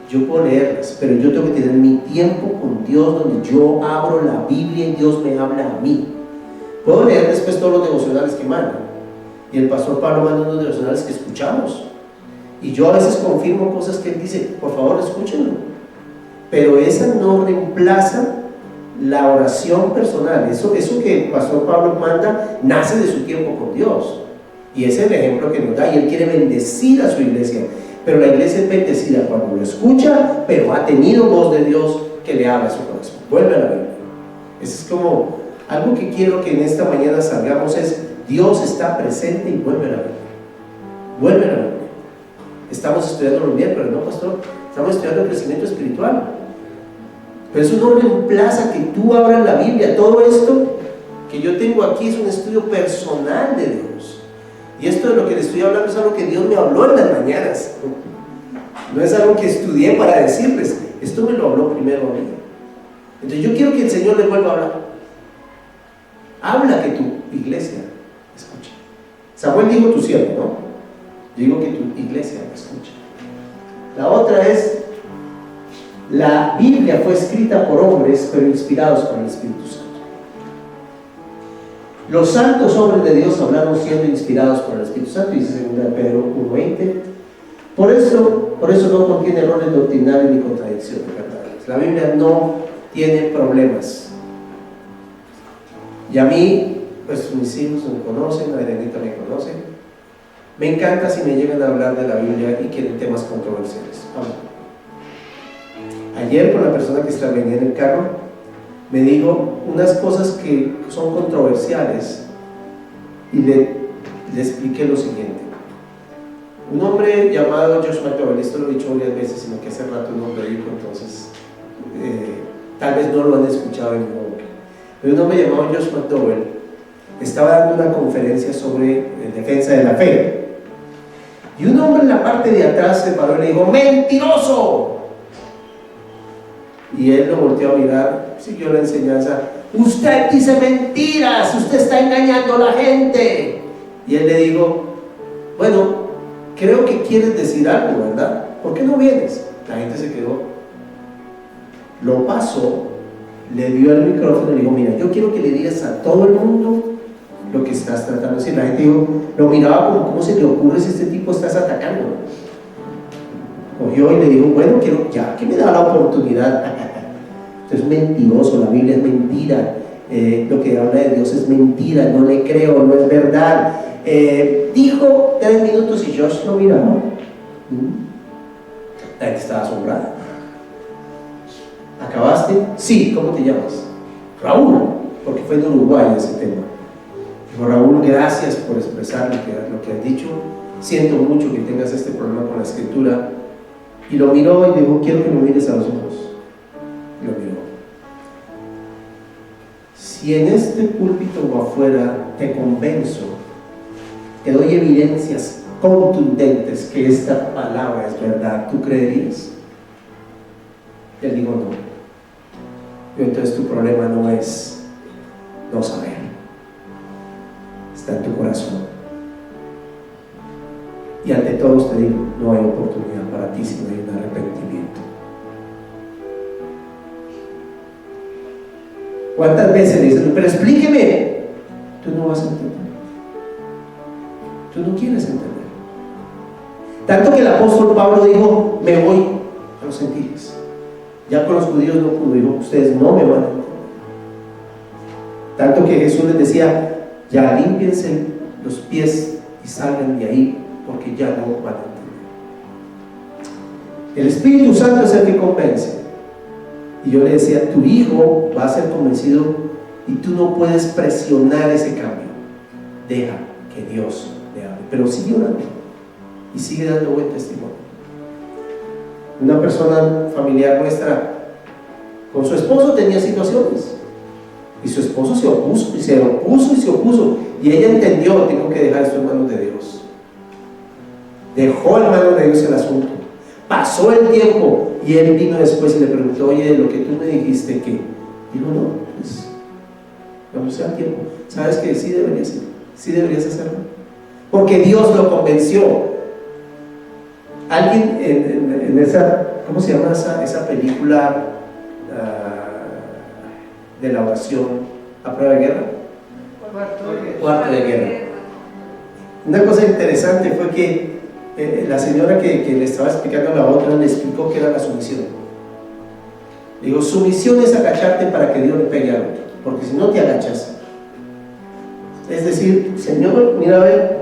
Yo puedo leerlas, pero yo tengo que tener mi tiempo con Dios, donde yo abro la Biblia y Dios me habla a mí. Puedo leer después todos los devocionales que mandan, y el pastor Pablo manda unos devocionales que escuchamos, y yo a veces confirmo cosas que él dice, por favor escúchenlo, pero esa no reemplaza la oración personal. Eso que el pastor Pablo manda nace de su tiempo con Dios, y ese es el ejemplo que nos da, y él quiere bendecir a su iglesia. Pero la iglesia es bendecida cuando lo escucha, pero ha tenido voz de Dios que le habla a su corazón. Vuelve a la Biblia. Eso es como algo que quiero que en esta mañana salgamos, es Dios está presente, y vuelve a la Biblia. Vuelve a la Biblia. Estamos estudiando los miércoles, ¿no, pastor? Estamos estudiando el crecimiento espiritual. Pero eso no reemplaza que tú abras la Biblia. Todo esto que yo tengo aquí es un estudio personal de Dios. Y esto de lo que le estoy hablando es algo que Dios me habló en las mañanas. No es algo que estudié para decirles. Esto me lo habló primero a mí. Entonces yo quiero que el Señor le vuelva a hablar. Habla, que tu iglesia escuche. Samuel dijo tu siervo, ¿no? Yo digo que tu iglesia me escucha. La otra es, la Biblia fue escrita por hombres, pero inspirados por el Espíritu Santo. Los santos hombres de Dios hablaron siendo inspirados por el Espíritu Santo, dice 2 Pedro 1:20. Por eso no contiene errores doctrinales ni contradicciones verdaderas. La Biblia no tiene problemas. Y a mí, pues mis hijos me conocen, la Erenita me conoce. Me encanta si me llegan a hablar de la Biblia y quieren temas controversiales. Ayer con la persona que está venía en el carro, me dijo unas cosas que son controversiales y le expliqué lo siguiente. Un hombre llamado Josh McDowell, esto lo he dicho varias veces, sino que hace rato no lo dijo, entonces tal vez no lo han escuchado en mi boca. Pero un hombre llamado Josh McDowell estaba dando una conferencia sobre defensa de la fe. Y un hombre en la parte de atrás se paró y le dijo: ¡mentiroso! Y él lo volteó a mirar, siguió la enseñanza: usted dice mentiras, usted está engañando a la gente. Y él le dijo: bueno, creo que quieres decir algo, ¿verdad? ¿Por qué no vienes? La gente se quedó. Lo pasó, le dio el micrófono y le dijo: mira, yo quiero que le digas a todo el mundo lo que estás tratando de decir. La gente dijo, lo miraba como: ¿cómo se le ocurre si este tipo estás atacando? Cogió y le dijo: bueno, quiero, ya que me da la oportunidad. Esto es mentiroso, la Biblia es mentira, lo que habla de Dios es mentira, no le creo, no es verdad. Dijo 3 minutos y Josh lo miraba. La gente estaba asombrada. ¿Acabaste? Sí. ¿Cómo te llamas? Raúl, porque fue en Uruguay ese tema. Dijo: Raúl, gracias por expresar lo que has dicho. Siento mucho que tengas este problema con la escritura. Y lo miró y dijo: quiero que me mires a los ojos. Y lo miró. Si en este púlpito o afuera te convenzo, te doy evidencias contundentes que esta palabra es verdad, ¿tú creerías? Y él dijo: no. Y entonces tu problema no es no saber, está en tu corazón. Y ante todos te digo, no hay oportunidad para ti si no hay un arrepentimiento. ¿Cuántas veces le dicen: pero explíqueme? Tú no vas a entender. Tú no quieres entender. Tanto que el apóstol Pablo dijo: me voy a los gentiles. Ya con los judíos no pudo, dijo: ustedes no me van a entender. Tanto que Jesús les decía: ya límpiense los pies y salgan de ahí, porque ya no van a entender. El Espíritu Santo es el que convence. Y yo le decía: tu hijo va a ser convencido y tú no puedes presionar ese cambio. Deja que Dios le hable. Pero sigue orando y sigue dando buen testimonio. Una persona familiar nuestra, con su esposo tenía situaciones. Y su esposo se opuso, y se opuso, y se opuso. Y ella entendió: tengo que dejar esto en manos de Dios. Dejó en manos de Dios el asunto. Pasó el tiempo y él vino después y le preguntó: oye, de lo que tú me dijiste, ¿qué? Dijo: no, pues cuando sea tiempo. ¿Sabes que sí deberías hacerlo? Porque Dios lo convenció. Alguien en esa, ¿cómo se llama esa película de la oración a prueba de guerra? Cuarto de guerra. Una cosa interesante fue que la señora que le estaba explicando a la otra le explicó que era la sumisión. Digo: sumisión es agacharte para que Dios le pegue al otro, porque si no te agachas, es decir, Señor, mira, a ver,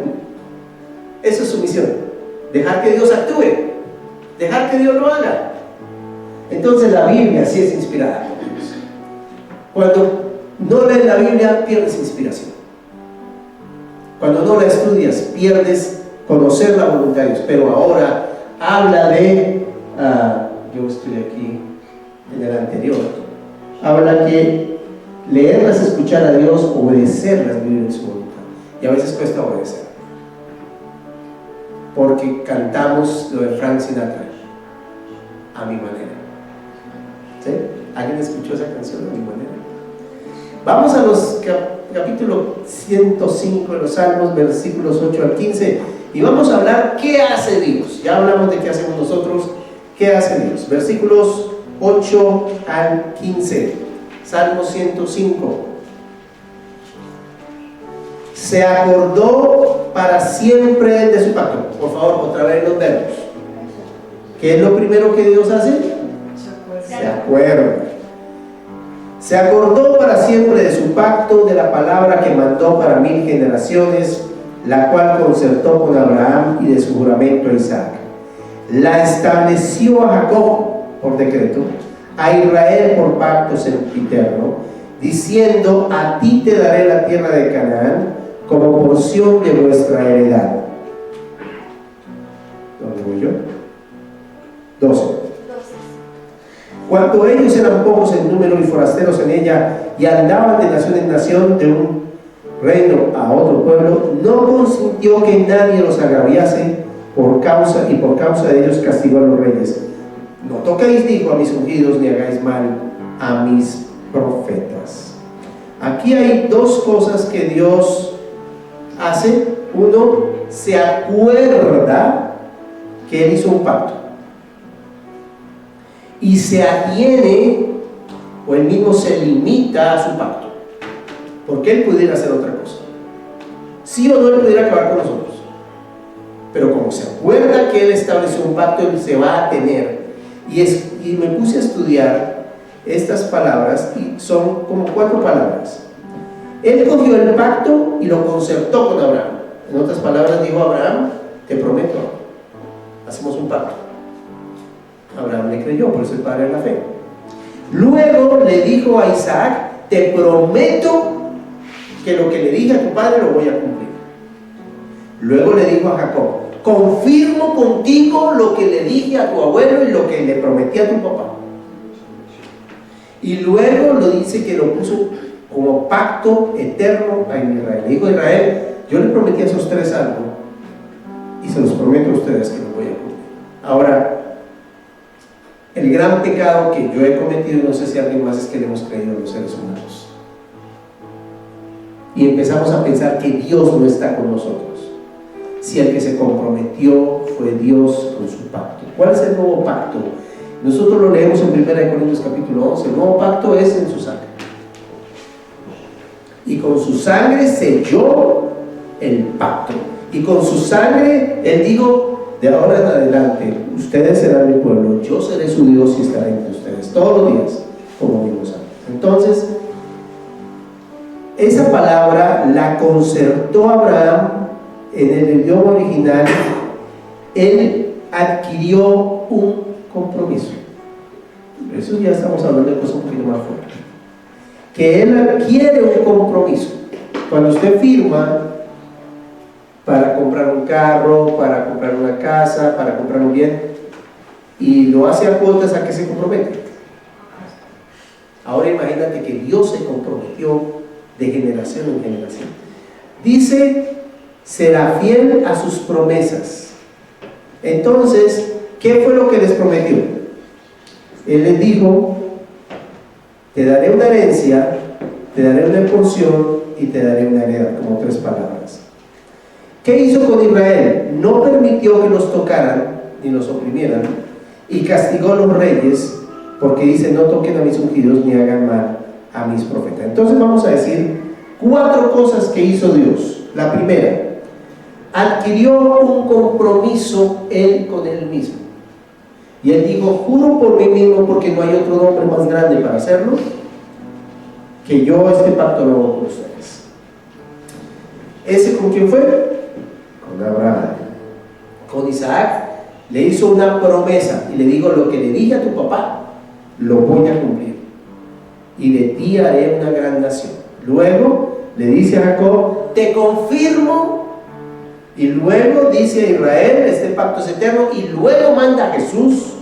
eso es sumisión. Dejar que Dios actúe, dejar que Dios lo haga. Entonces la Biblia sí es inspirada por Dios. Cuando no lees la Biblia, pierdes inspiración. Cuando no la estudias, pierdes conocer la voluntad de Dios. Pero ahora habla de, yo estoy aquí en el anterior, habla que leerlas, escuchar a Dios, obedecerlas, vivir en su voluntad. Y a veces cuesta obedecer, porque cantamos lo de Frank Sinatra, a mi manera. ¿Sí? ¿Alguien escuchó esa canción, a mi manera? Vamos a los capítulo 105 de los Salmos, versículos 8 al 15, y vamos a hablar qué hace Dios. Ya hablamos de qué hacemos nosotros, qué hace Dios. Versículos 8 al 15, Salmo 105. Se acordó para siempre de su pacto. Por favor, otra vez los verbos. ¿Qué es lo primero que Dios hace? Se acuerda. Se acordó para siempre de su pacto, de la palabra que mandó para 1000 generaciones, la cual concertó con Abraham, y de su juramento a Isaac. La estableció a Jacob por decreto, a Israel por pacto sempiterno, diciendo: a ti te daré la tierra de Canaán como porción de vuestra heredad. ¿Dónde voy yo? 12. Cuando ellos eran pocos en número y forasteros en ella, y andaban de nación en nación, de un reino a otro pueblo, no consintió que nadie los agraviase por causa de ellos castigó a los reyes. No toquéis, dijo, a mis ungidos, ni hagáis mal a mis profetas. Aquí hay dos cosas que Dios hace. Uno, se acuerda que Él hizo un pacto, y se atiene, o Él mismo se limita a su pacto, porque Él pudiera hacer otra cosa. Sí o no, Él pudiera acabar con nosotros, pero como se acuerda que Él estableció un pacto, Él se va a tener. Y me puse a estudiar estas palabras, y son como 4 palabras. Él cogió el pacto y lo concertó con Abraham. En otras palabras, dijo a Abraham: te prometo, hacemos un pacto. Abraham le creyó, por eso es padre de la fe. Luego le dijo a Isaac: te prometo que lo que le dije a tu padre lo voy a cumplir. Luego le dijo a Jacob: confirmo contigo lo que le dije a tu abuelo y lo que le prometí a tu papá. Y luego lo dice que lo puso como pacto eterno a Israel. Le dijo a Israel: yo le prometí a esos 3 algo, y se los prometo a ustedes que lo voy a cumplir. Ahora, el gran pecado que yo he cometido, no sé si alguien más, es que le hemos creído a los seres humanos, y empezamos a pensar que Dios no está con nosotros, si el que se comprometió fue Dios con su pacto. ¿Cuál es el nuevo pacto? Nosotros lo leemos en 1 Corintios capítulo 11. El nuevo pacto es en su sangre, y con su sangre selló el pacto, y con su sangre Él dijo: de ahora en adelante ustedes serán mi pueblo, yo seré su Dios y estaré entre ustedes todos los días, como vimos antes. Entonces, esa palabra la concertó Abraham. En el idioma original, Él adquirió un compromiso. Eso ya estamos hablando de cosas un poquito más fuertes. Que Él adquiere un compromiso. Cuando usted firma para comprar un carro, para comprar una casa, para comprar un bien, y lo hace a cuotas, ¿a qué se compromete? Ahora imagínate que Dios se comprometió de generación en generación. Dice: será fiel a sus promesas. Entonces, ¿qué fue lo que les prometió? Él les dijo: te daré una herencia, te daré una porción y te daré una heredad, como 3 palabras. ¿Qué hizo con Israel? No permitió que los tocaran ni los oprimieran, y castigó a los reyes, porque dice: no toquen a mis ungidos ni hagan mal a mis profetas. Entonces vamos a decir 4 cosas que hizo Dios. La primera, adquirió un compromiso Él con Él mismo, y Él dijo: juro por mí mismo, porque no hay otro nombre más grande para hacerlo, que yo este pacto lo hago con ustedes. ¿Ese con quién fue? Con Abraham. Con Isaac le hizo una promesa y le dijo: lo que le dije a tu papá lo voy a cumplir, y de ti haré una gran nación. Luego le dice a Jacob: te confirmo. Y luego dice a Israel: este pacto es eterno. Y luego manda a Jesús,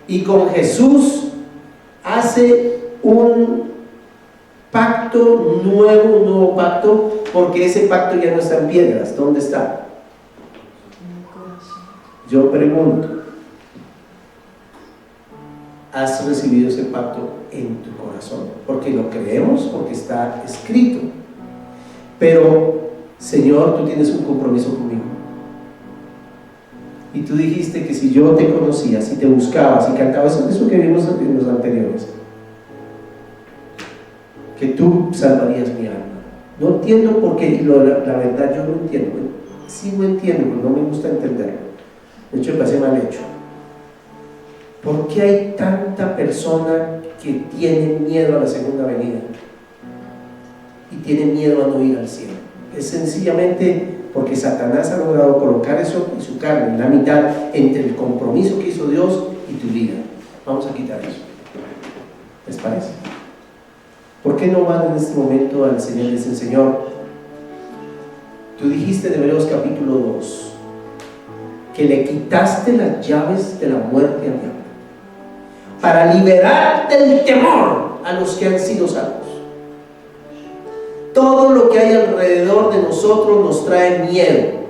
y con Jesús hace un pacto nuevo, un nuevo pacto, porque ese pacto ya no está en piedras. ¿Dónde está? Yo pregunto, has recibido ese pacto en tu corazón, porque lo creemos, porque está escrito. Pero, Señor, tú tienes un compromiso conmigo. Y tú dijiste que si yo te conocía, si te buscaba, si cantaba, eso que vimos en los anteriores, que tú salvarías mi alma. No entiendo por qué, la verdad yo no entiendo. Sí lo entiendo, pero no me gusta entenderlo. De hecho, me parece mal hecho. ¿Por qué hay tanta persona que tiene miedo a la segunda venida? Y tiene miedo a no ir al cielo. Es sencillamente porque Satanás ha logrado colocar eso en su carne, en la mitad, entre el compromiso que hizo Dios y tu vida. Vamos a quitar eso. ¿Les parece? ¿Por qué no van en este momento al Señor y dicen: Señor, tú dijiste en Hebreos capítulo 2 que le quitaste las llaves de la muerte al diablo para liberar del temor a los que han sido salvos? Todo lo que hay alrededor de nosotros nos trae miedo.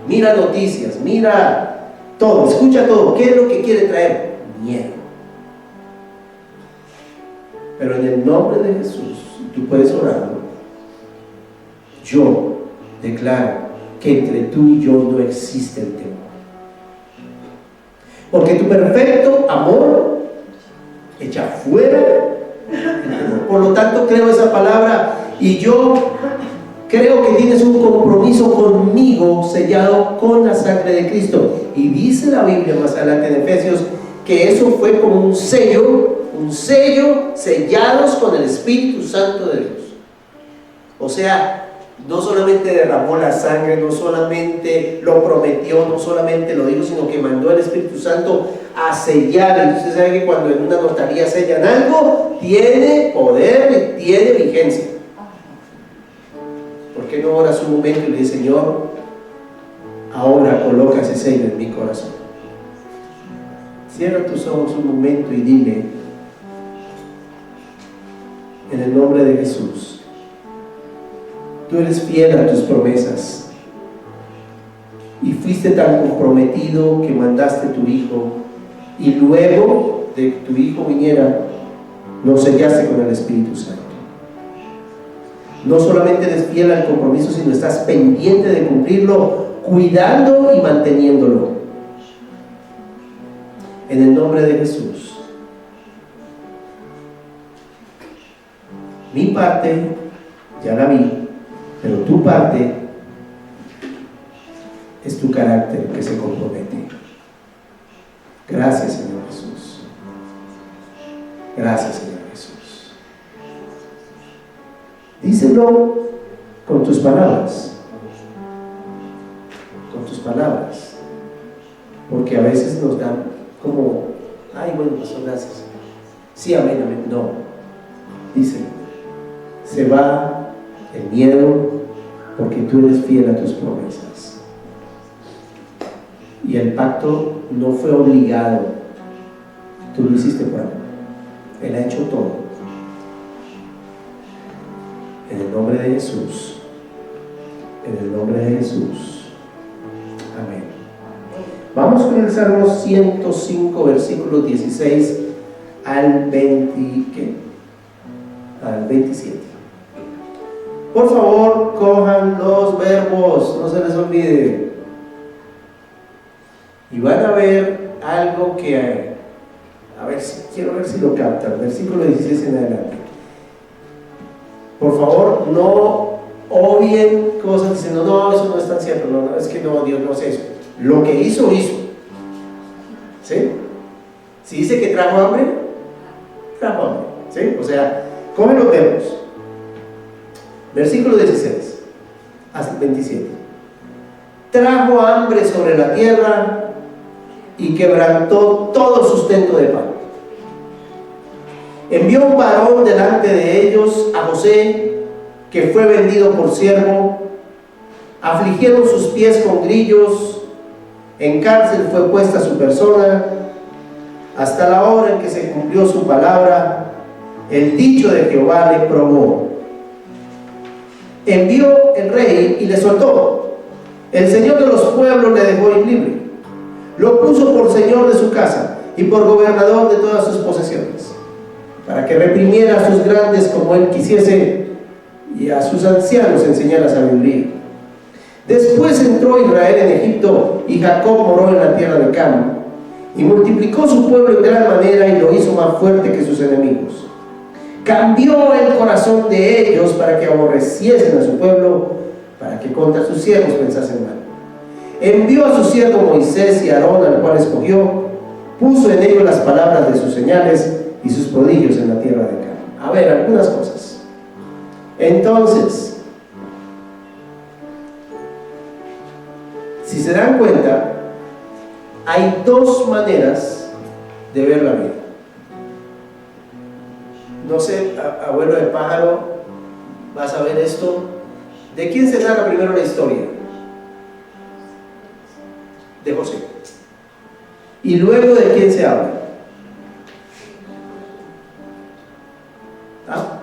Mira noticias, mira todo, escucha todo. ¿Qué es lo que quiere traer? Miedo. Pero en el nombre de Jesús, tú puedes orarlo. Yo declaro que entre tú y yo no existe el temor, porque tu perfecto amor echa fuera el temor. Por lo tanto, creo esa palabra. Y yo creo que tienes un compromiso conmigo sellado con la sangre de Cristo. Y dice la Biblia más adelante en Efesios que eso fue como un sello sellados con el Espíritu Santo de Dios. O sea, no solamente derramó la sangre, no solamente lo prometió, no solamente lo dijo, sino que mandó al Espíritu Santo a sellar. Y usted sabe que cuando en una notaría sellan algo, tiene poder y tiene vigencia. ¿Por qué no oras un momento y le dices: Señor, ahora coloca ese sello en mi corazón? Cierra tus ojos un momento y dile: en el nombre de Jesús, tú eres fiel a tus promesas y fuiste tan comprometido que mandaste a tu Hijo, y luego de que tu Hijo viniera, lo sellaste con el Espíritu Santo. No solamente eres fiel al compromiso, sino estás pendiente de cumplirlo, cuidando y manteniéndolo. En el nombre de Jesús, mi parte ya la vi, pero tu parte es tu carácter que se compromete. Gracias, Señor Jesús. Gracias, Señor Jesús. Díselo con tus palabras. Con tus palabras. Porque a veces nos dan como: ay, bueno, pastor, gracias. Sí, amén, amén. No. Díselo. Se va el miedo porque tú eres fiel a tus promesas. Y el pacto no fue obligado. Tú lo hiciste por amor. Él ha hecho todo. En el nombre de Jesús. En el nombre de Jesús. Amén. Vamos con el Salmo 105, versículos 16 al 27. Por favor, cojan los verbos, no se les olvide. Y van a ver algo que, quiero ver si lo captan. Versículo 16 en adelante. Por favor, no obvien cosas diciendo: no, eso no es tan cierto. No, es que no, Dios no hace eso. Lo que hizo. ¿Sí? Si dice que trajo hambre, trajo hambre. ¿Sí? O sea, comen los verbos. Versículo 16 hasta el 27. Trajo hambre sobre la tierra y quebrantó todo sustento de pan. Envió un varón delante de ellos, a José, que fue vendido por siervo. Afligieron sus pies con grillos. En cárcel fue puesta su persona, hasta la hora en que se cumplió su palabra. El dicho de Jehová le probó. Envió el rey y le soltó. El Señor de los pueblos le dejó ir libre. Lo puso por señor de su casa y por gobernador de todas sus posesiones, para que reprimiera a sus grandes como él quisiese y a sus ancianos enseñara sabiduría. Después entró Israel en Egipto y Jacob moró en la tierra de Cam, y multiplicó su pueblo en gran manera y lo hizo más fuerte que sus enemigos. Cambió el corazón de ellos para que aborreciesen a su pueblo, para que contra sus siervos pensasen mal. Envió a su siervo Moisés y Aarón, al cual escogió, puso en ellos las palabras de sus señales y sus prodigios en la tierra de Cam. A ver, algunas cosas. Entonces, si se dan cuenta, hay dos maneras de ver la vida. No sé, abuelo de pájaro, vas a ver esto. ¿De quién se narra primero la historia? De José. ¿Y luego de quién se habla? ¿Ah?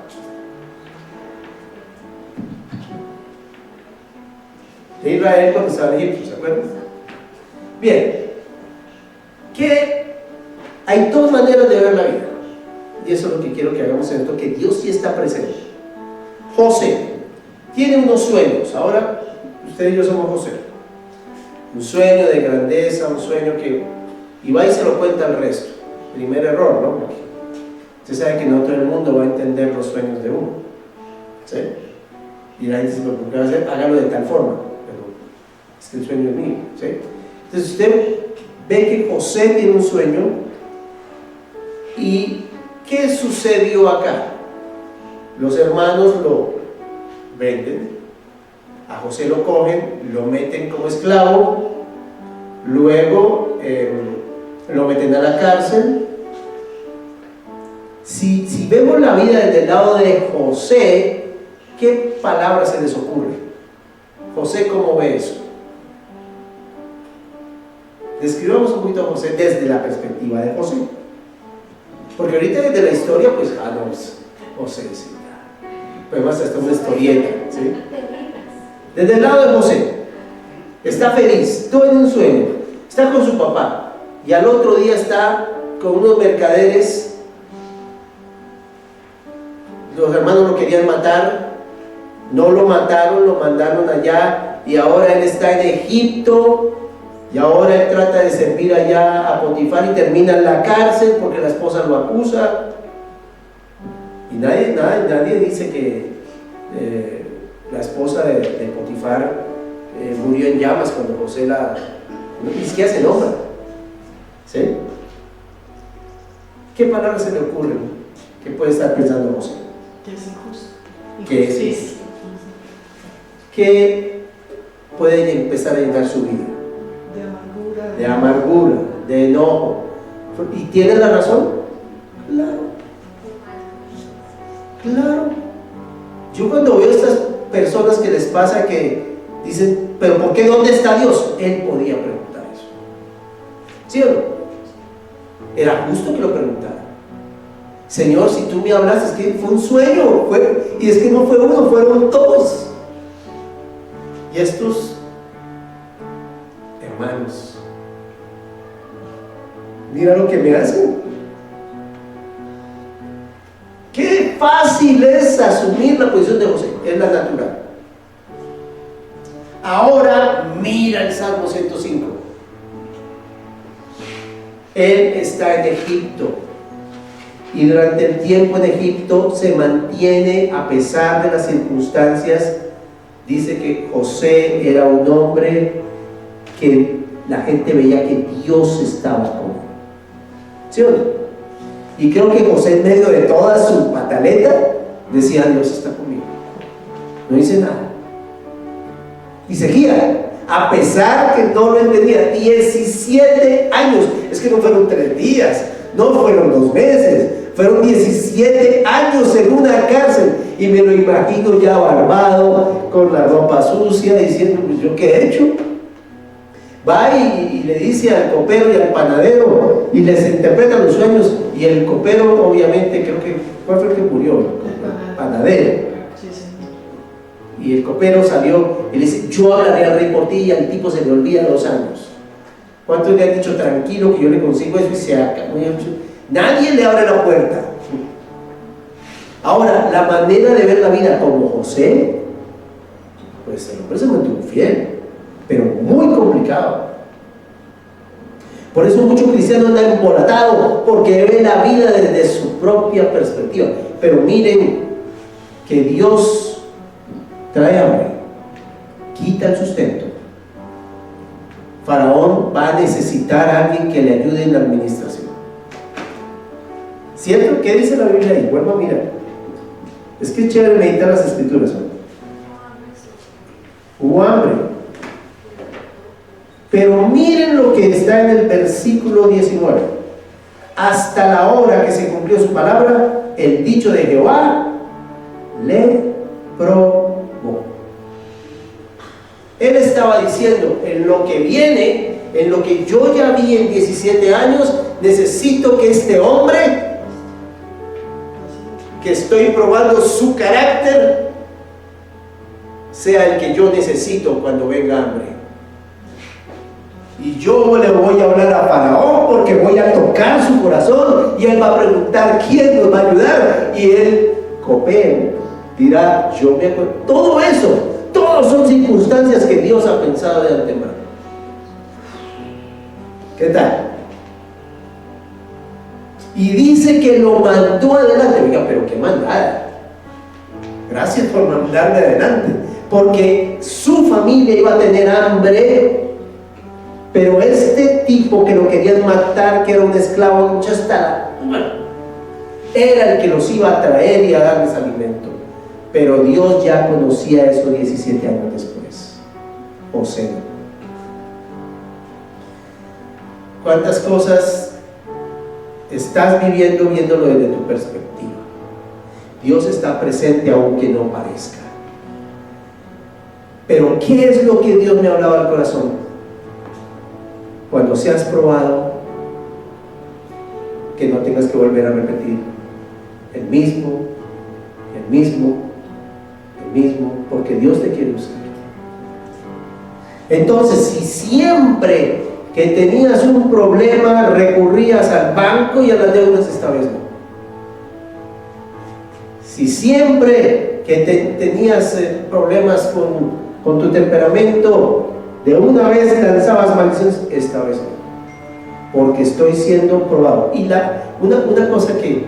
De Israel cuando estaba en Egipto, ¿se acuerdan? Bien, que hay dos maneras de ver la vida, y eso es lo que quiero que hagamos en esto, que Dios sí está presente. José tiene unos sueños. Ahora usted y yo somos José, un sueño de grandeza, un sueño que, y va y se lo cuenta al resto. Primer error, ¿no? Porque usted sabe que no todo el mundo va a entender los sueños de uno, ¿sí? Y la gente dice, ¿por qué va a hacer? Hágalo de tal forma. Pero es que el sueño es mío, ¿sí? Entonces usted ve que José tiene un sueño. ¿Y qué sucedió acá? Los hermanos lo venden, a José lo cogen, lo meten como esclavo, luego lo meten a la cárcel. Si vemos la vida desde el lado de José, ¿qué palabras se les ocurre? José, ¿cómo ve eso? Describamos un poquito a José desde la perspectiva de José, porque ahorita desde la historia, pues, no, es José, sí, pues más hasta una historieta, ¿sí? Desde el lado de José, está feliz, todo en un sueño, está con su papá, y al otro día está con unos mercaderes. Los hermanos lo querían matar, no lo mataron, lo mandaron allá, y ahora él está en Egipto. Y ahora él trata de servir allá a Potifar y termina en la cárcel porque la esposa lo acusa. Y nadie dice que la esposa de Potifar murió en llamas cuando José ni siquiera se nombra. ¿Sí? ¿Qué palabras se le ocurren? ¿Qué puede estar pensando José? Que es injusto. ¿Qué es injusto? ¿Qué puede empezar a llenar su vida? De amargura, de enojo. ¿Y tiene la razón? Claro. Yo cuando veo a estas personas que les pasa que dicen, pero ¿por qué? ¿Dónde está Dios? Él podía preguntar eso, ¿sí o no? Era justo que lo preguntara. Señor, si tú me hablas, es que fue un sueño, y es que no fue uno, fueron dos. Y estos hermanos, mira lo que me hacen. Qué fácil es asumir la posición de José, es la natural. Ahora mira el Salmo 105. Él está en Egipto, y durante el tiempo en Egipto se mantiene a pesar de las circunstancias. Dice que José era un hombre que la gente veía que Dios estaba con él, ¿sí o no? Y creo que José, en medio de toda su pataleta, decía, Dios está conmigo. No dice nada y seguía, a pesar que no lo entendía. 17 años, es que no fueron 3 días, no fueron 2 meses, fueron 17 años en una cárcel. Y me lo imagino ya barbado, con la ropa sucia, diciendo, pues yo qué he hecho. Va y le dice al copero y al panadero y les interpreta los sueños, y el copero, obviamente, creo que ¿cuál fue el que murió? El panadero. Y el copero salió y le dice, yo hablaré al rey por ti, y al tipo se le olvida 2 años. ¿Cuántos le han dicho tranquilo que yo le consigo eso y se acaba? Nadie le abre la puerta. Ahora, la manera de ver la vida como José, pues el hombre se mantuvo fiel, pero muy complicado. Por eso muchos cristianos andan embolatados, porque ven la vida desde su propia perspectiva. Pero miren que Dios trae hambre, quita el sustento. Faraón va a necesitar a alguien que le ayude en la administración. ¿Cierto? ¿Qué dice la Biblia ahí? Vuelvo a mirar. Es que es chévere meditar las escrituras, ¿no? Hubo hambre. Pero miren lo que está en el versículo 19. Hasta la hora que se cumplió su palabra, el dicho de Jehová le probó. Él estaba diciendo, en lo que viene, en lo que yo ya vi en 17 años, necesito que este hombre, que estoy probando su carácter, sea el que yo necesito cuando venga hambre. Y yo le voy a hablar a Faraón porque voy a tocar su corazón y él va a preguntar quién nos va a ayudar y él copea, dirá yo me acuerdo. Todo eso, todas son circunstancias que Dios ha pensado de antemano. ¿Qué tal? Y dice que lo mandó adelante. Oiga, pero qué mandada. Gracias por mandarme adelante, porque su familia iba a tener hambre. Pero este tipo que lo querían matar, que era un esclavo, ya está, era el que los iba a traer y a darles alimento. Pero Dios ya conocía eso 17 años después. José. ¿Cuántas cosas estás viviendo viéndolo desde tu perspectiva? Dios está presente aunque no parezca. Pero ¿qué es lo que Dios me ha hablado al corazón? Cuando seas probado, que no tengas que volver a repetir el mismo, porque Dios te quiere usar. Entonces, si siempre que tenías un problema recurrías al banco y a las deudas, esta vez no. Si siempre que tenías problemas con tu temperamento, de una vez lanzabas maldiciones, esta vez no, porque estoy siendo probado. Y una cosa que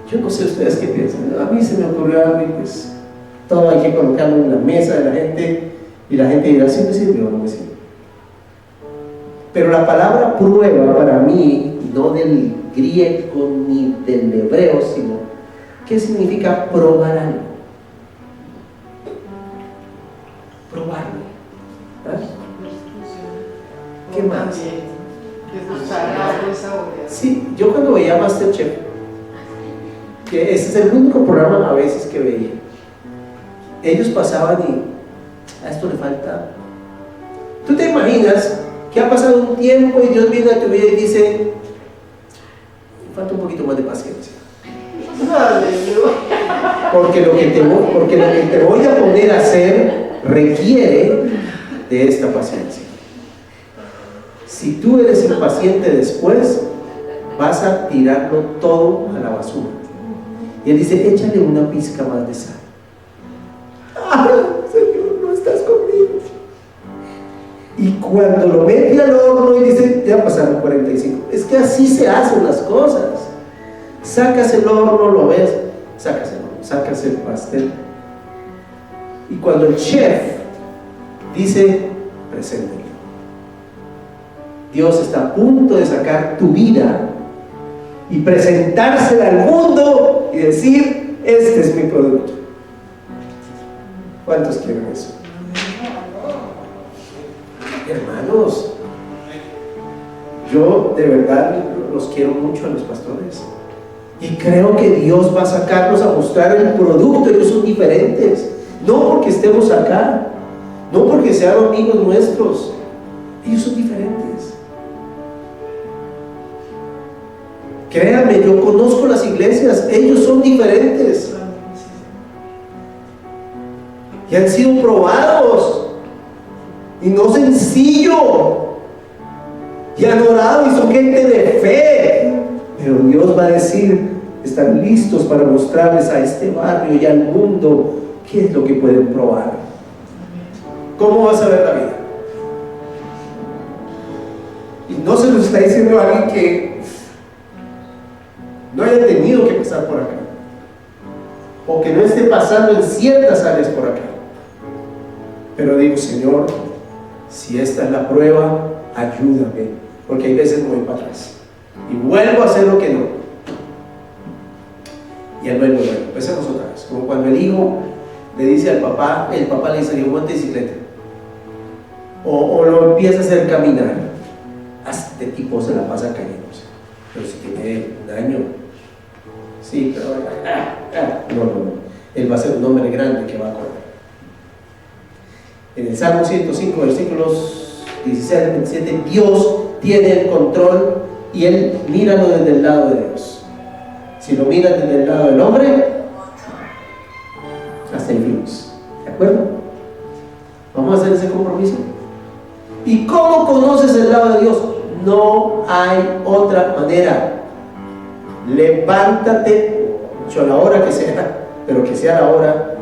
yo no sé ustedes qué piensan, a mí se me ocurrió algo y pues todo hay que colocarlo en la mesa de la gente y la gente dirá, ¿sí me sirve o no me sirve? Pero la palabra prueba para mí, no del griego ni del hebreo, sino ¿qué significa probar algo? Probarlo. ¿Qué más? Sí, yo cuando veía Masterchef, que ese es el único programa a veces que veía, ellos pasaban y a esto le falta. ¿Tú te imaginas que ha pasado un tiempo y Dios viene a tu vida y dice, falta un poquito más de paciencia? Porque lo que te voy a poner a hacer requiere de esta paciencia. Si tú eres impaciente después, vas a tirarlo todo a la basura. Y él dice, échale una pizca más de sal. ¡Ah, Señor, no estás conmigo! Y cuando lo mete al horno y dice, ya pasaron 45. Es que así se hacen las cosas. Sacas el horno, lo ves, sacas el pastel. Y cuando el chef dice, preséntelo. Dios está a punto de sacar tu vida y presentársela al mundo y decir, este es mi producto. ¿Cuántos quieren eso? Hermanos, yo de verdad los quiero mucho a los pastores y creo que Dios va a sacarlos a mostrar el producto. Ellos son diferentes, no porque estemos acá, no porque sean amigos nuestros, ellos son diferentes. Créanme, yo conozco las iglesias, ellos son diferentes y han sido probados y no sencillo, y han orado y son gente de fe. Pero Dios va a decir, están listos para mostrarles a este barrio y al mundo qué es lo que pueden probar. ¿Cómo vas a ver la vida? Y no se los está diciendo a alguien que no haya tenido que pasar por acá, o que no esté pasando en ciertas áreas por acá. Pero digo, Señor, si esta es la prueba, ayúdame, porque hay veces me voy para atrás y vuelvo a hacer lo que no. Y al vuelvo, empecemos otra vez. Como cuando el hijo le dice al papá, el papá le dice, monte bicicleta, o lo empieza a hacer caminar. Este tipo se la pasa cayéndose. Pero si tiene un año, sí, pero no. Él va a ser un hombre grande que va a correr. En el Salmo 105, versículos 16 al 27, Dios tiene el control y Él míralo desde el lado de Dios. Si lo miras desde el lado del hombre, hasta el fin. ¿De acuerdo? Vamos a hacer ese compromiso. ¿Y cómo conoces el lado de Dios? No hay otra manera. Levántate, a la hora que sea, pero que sea la hora,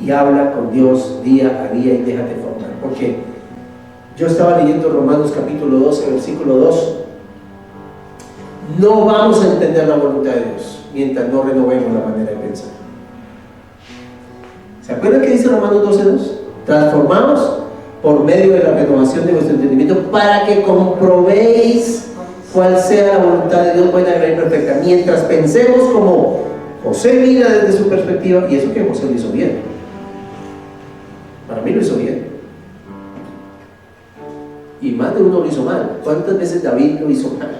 y habla con Dios día a día y déjate formar. Porque yo estaba leyendo Romanos capítulo 12, versículo 2. No vamos a entender la voluntad de Dios mientras no renovemos la manera de pensar. ¿Se acuerdan que dice Romanos 12:2? Transformados por medio de la renovación de vuestro entendimiento para que comprobéis cuál sea la voluntad de Dios, buena, agradable y perfecta. Mientras pensemos como José mira desde su perspectiva, y eso que José lo hizo bien. Para mí lo hizo bien. Y más de uno lo hizo mal. ¿Cuántas veces David lo hizo mal?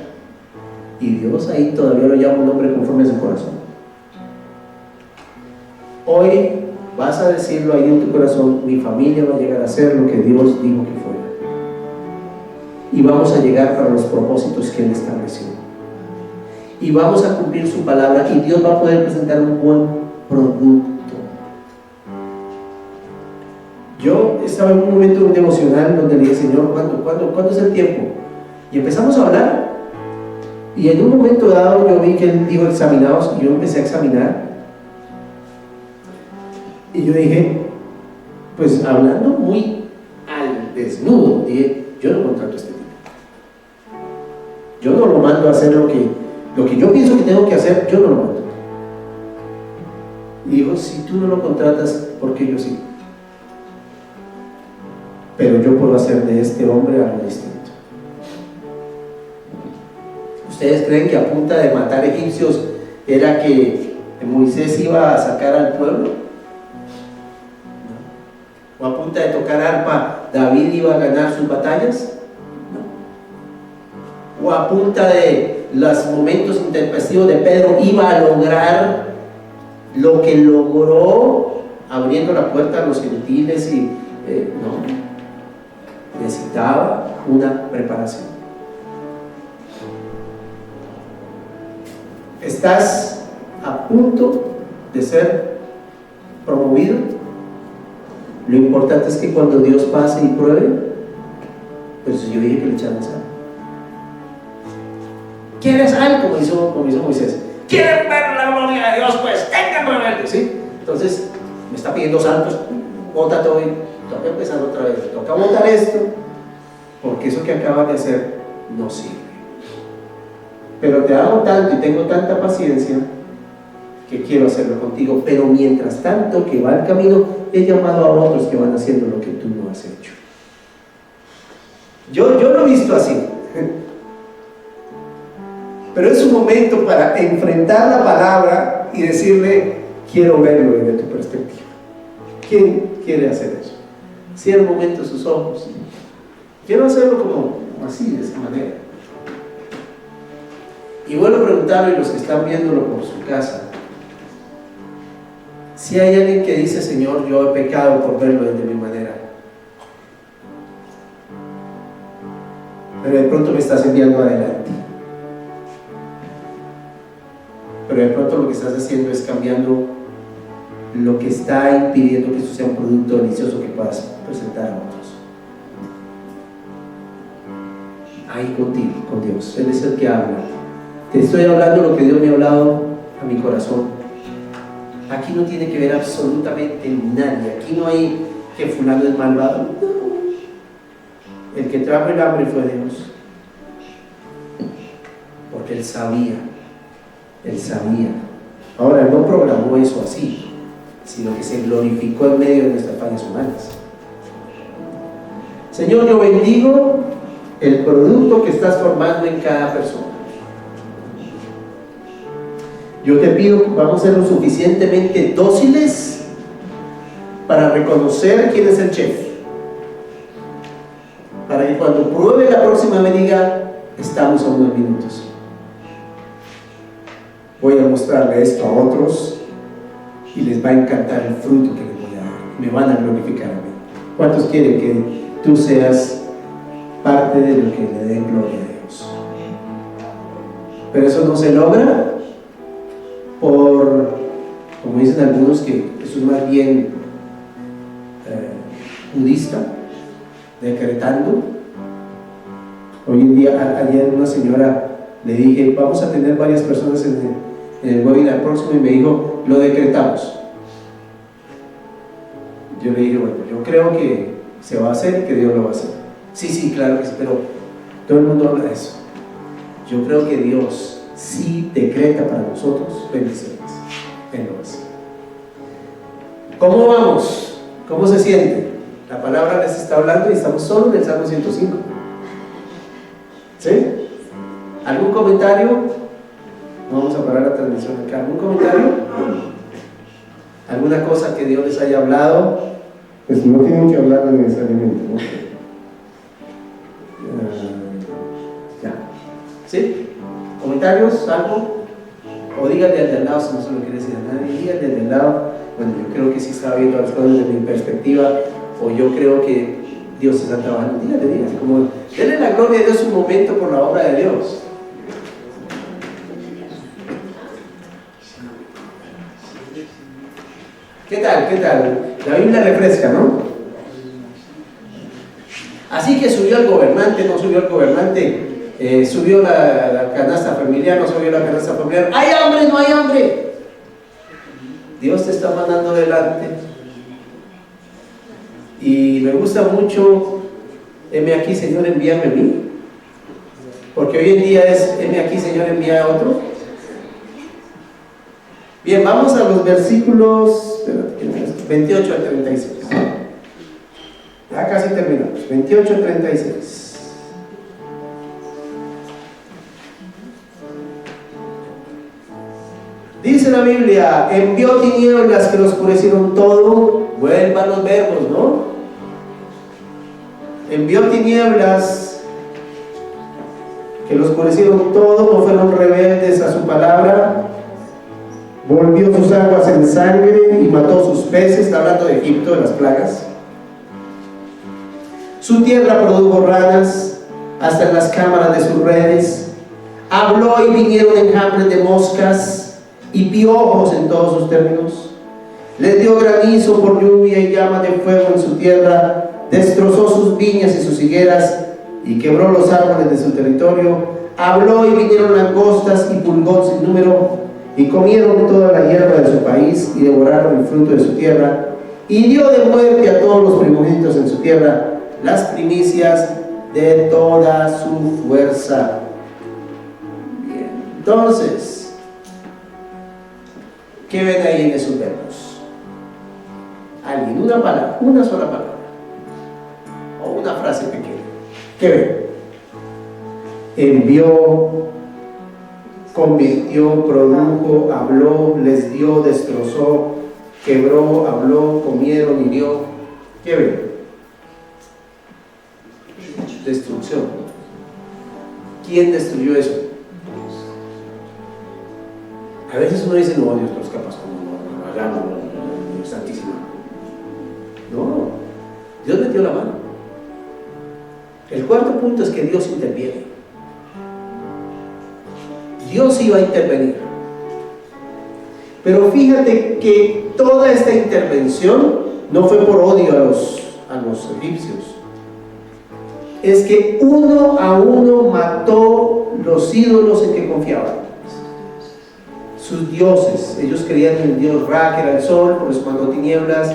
Y Dios ahí todavía lo llama un hombre conforme a su corazón. Hoy vas a decirlo ahí en tu corazón, mi familia va a llegar a ser lo que Dios dijo que fuera. Y vamos a llegar para los propósitos que Él estableció. Y vamos a cumplir su palabra y Dios va a poder presentar un buen producto. Yo estaba en un momento devocional donde le dije, Señor, ¿cuándo es el tiempo? Y empezamos a hablar. Y en un momento dado yo vi que Él dijo examinaos, y yo empecé a examinar. Y yo dije, pues hablando muy al desnudo, dije, yo no contrato a este tipo. Yo no lo mando a hacer lo que yo pienso que tengo que hacer, yo no lo mando. Y digo, si tú no lo contratas, ¿por qué yo sí? Pero yo puedo hacer de este hombre algo distinto. ¿Ustedes creen que a punta de matar egipcios era que Moisés iba a sacar al pueblo? ¿O a punta de tocar arpa David iba a ganar sus batallas? No. ¿O a punta de los momentos intempestivos de Pedro iba a lograr lo que logró abriendo la puerta a los gentiles? Y no, necesitaba una preparación. ¿Estás a punto de ser promovido? Lo importante es que cuando Dios pase y pruebe, pues yo dije que le echaran sal. ¿Quieres algo? Como hizo Moisés. ¿Quieren ver la gloria de Dios? Pues tengan rebelde, ¿sí? Entonces me está pidiendo sal, pues bota todo y toca empezar otra vez. Toca botar esto, porque eso que acabas de hacer no sirve. Pero te amo tanto y tengo tanta paciencia que quiero hacerlo contigo. Pero mientras tanto que va el camino, he llamado a otros que van haciendo lo que tú no has hecho. Yo lo he visto así. Pero es un momento para enfrentar la palabra y decirle, quiero verlo desde tu perspectiva. ¿Quién quiere hacer eso? Cierra un momento sus ojos. Quiero hacerlo como así, de esa manera. Y vuelvo a preguntarle a los que están viéndolo por su casa, si hay alguien que dice, Señor, yo he pecado por verlo desde mi manera, pero de pronto me estás enviando adelante, pero de pronto lo que estás haciendo es cambiando lo que está impidiendo que esto sea un producto delicioso que puedas presentar a otros. ahí contigo, con Dios. Él es el que habla. Te estoy hablando lo que Dios me ha hablado a mi corazón. Aquí no tiene que ver absolutamente nadie. Aquí no hay que fulano es malvado. No. El que trajo el hambre fue Dios. Porque Él sabía. Él sabía. Ahora, Él no programó eso así, sino que se glorificó en medio de nuestras fallas humanas. Señor, yo bendigo el producto que estás formando en cada persona. Yo te pido que vamos a ser lo suficientemente dóciles para reconocer quién es el chef, para que cuando pruebe la próxima vez diga, estamos a unos minutos. Voy a mostrarle esto a otros y les va a encantar el fruto que les voy a dar. Me van a glorificar a mí. ¿Cuántos quieren que tú seas parte de lo que le den gloria a Dios? Pero eso no se logra por, como dicen algunos, que eso es más bien budista, decretando. Hoy en día, ayer una señora le dije, vamos a tener varias personas en el webinar próximo, y me dijo, lo decretamos. Yo le dije, bueno, yo creo que se va a hacer y que Dios lo va a hacer. Sí, claro que sí, pero todo el mundo habla de eso. Yo creo que Dios sí decreta para nosotros bendiciones. Él lo hace. ¿Cómo vamos? ¿Cómo se siente? La palabra les está hablando y estamos solo en el Salmo 105. ¿Sí? ¿Algún comentario? Vamos a parar la transmisión acá. ¿Algún comentario? ¿Alguna cosa que Dios les haya hablado? Pues no tienen que hablarlo necesariamente, ¿no? Ya. ¿Sí? ¿Comentarios? ¿Algo? O díganle al de al lado, si no se lo quiere decir a nadie, díganle al de al lado. Bueno, yo creo que sí está viendo las cosas desde mi perspectiva, o yo creo que Dios está trabajando. Díganle, como denle la gloria a Dios un momento por la obra de Dios. ¿Qué tal? La Biblia refresca, ¿no? Así que subió el gobernante, no subió el gobernante, subió la canasta familiar, no subió la canasta familiar. ¡Hay hambre, no hay hambre! Dios te está mandando adelante. Y me gusta mucho, heme aquí, Señor, envíame a mí. Porque hoy en día es, heme aquí, Señor, envía a otro. Bien, vamos a los versículos 28 al 36. Ya casi terminamos. 28 al 36. Dice la Biblia, envió tinieblas que lo oscurecieron todo. Vuelvan los verbos, ¿no? Envió tinieblas que lo oscurecieron todo, no fueron rebeldes a su palabra. Volvió sus aguas en sangre y mató sus peces. Está hablando de Egipto, de las plagas. Su tierra produjo ranas hasta en las cámaras de sus redes. Habló y vinieron enjambres de moscas y piojos en todos sus términos. Les dio granizo por lluvia y llamas de fuego en su tierra. Destrozó sus viñas y sus higueras y quebró los árboles de su territorio. Habló y vinieron langostas y pulgón sin número, y comieron toda la hierba de su país y devoraron el fruto de su tierra, y dio de muerte a todos los primogénitos en su tierra, las primicias de toda su fuerza. Bien, entonces, ¿qué ven ahí en esos verbos? Alguien, una palabra, una sola palabra, o una frase pequeña. ¿Qué ven? Envió, convirtió, produjo, habló, les dio, destrozó, quebró, habló, comieron, hirió. ¿Qué ven? Destrucción. ¿Quién destruyó eso? A veces uno dice, no, Dios no es capaz, como hagamos, santísimo. No, Dios metió la mano. El cuarto punto es que Dios interviene. Dios iba a intervenir. Pero fíjate que toda esta intervención no fue por odio a los egipcios. es que uno a uno mató los ídolos en que confiaban, sus dioses. Ellos creían en el dios Ra, que era el sol, por eso mandó tinieblas.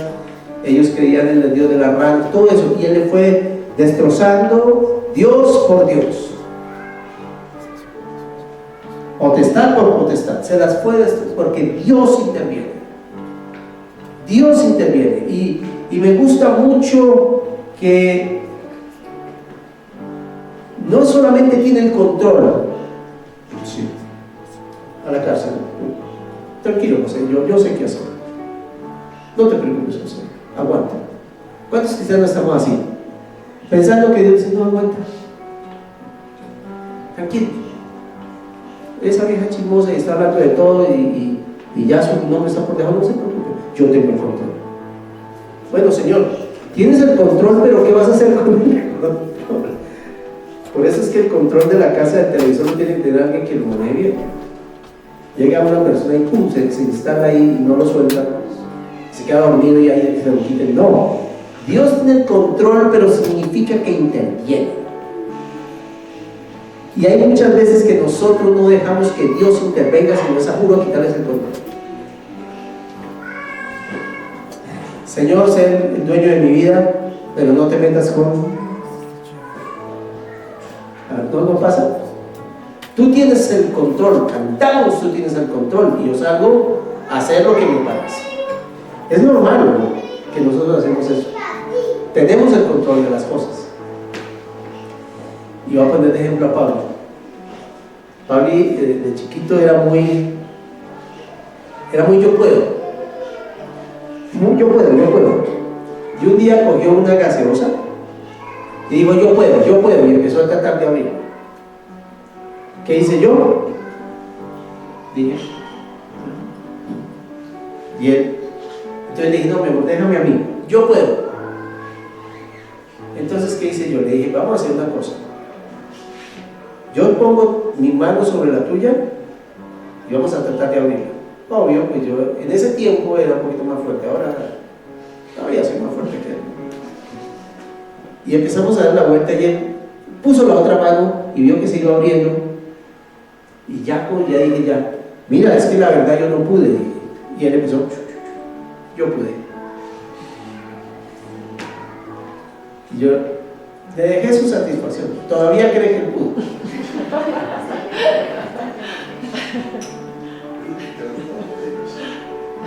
Ellos creían en el dios de la rana, todo eso, y él le fue destrozando Dios por Dios, potestad por potestad, se las fue destrozando, porque Dios interviene. Dios interviene, y me gusta mucho que no solamente tiene el control. Sí. A la cárcel. Tranquilo, José, yo sé qué hacer. No te preocupes, José, aguanta. ¿Cuántos cristianos estamos así? Pensando que Dios dice, no aguanta. Tranquilo. Esa vieja chismosa y está hablando de todo y ya su nombre está por debajo, no se preocupe. Yo tengo el control. Bueno, Señor, tienes el control, pero ¿qué vas a hacer con el control? Por eso es que el control de la casa de televisor no tiene que tener alguien que lo maneje bien. Llega una persona y pum, se instala ahí y no lo suelta, se queda dormido y ahí se lo quiten. No, Dios tiene el control, pero significa que interviene. Y hay muchas veces que nosotros no dejamos que Dios intervenga, sino es a juro quitarles el control. Señor, sé el dueño de mi vida, pero no te metas con... ¿No pasa? Tú tienes el control, cantamos, tú tienes el control, y yo salgo a hacer lo que me parece. Es normal, ¿no?, que nosotros hacemos eso. Tenemos el control de las cosas. Y voy a poner de ejemplo a Pablo. Pablo de chiquito era muy yo puedo. Muy yo puedo. Y un día cogió una gaseosa y dijo yo puedo, y empezó a tratar de abrir. ¿Qué hice yo? Dije. Y él, entonces le dije, no, mejor déjame a mí, yo puedo. Entonces, ¿qué hice yo? Le dije, vamos a hacer una cosa. Yo pongo mi mano sobre la tuya y vamos a tratar de abrirla. Obvio, pues yo en ese tiempo era un poquito más fuerte, ahora todavía soy más fuerte que él. Y empezamos a dar la vuelta y él puso la otra mano y vio que se iba abriendo. Y ya dije, mira, es que la verdad yo no pude. Y él empezó, yo pude. Y yo le dejé su satisfacción. Todavía cree que él pudo.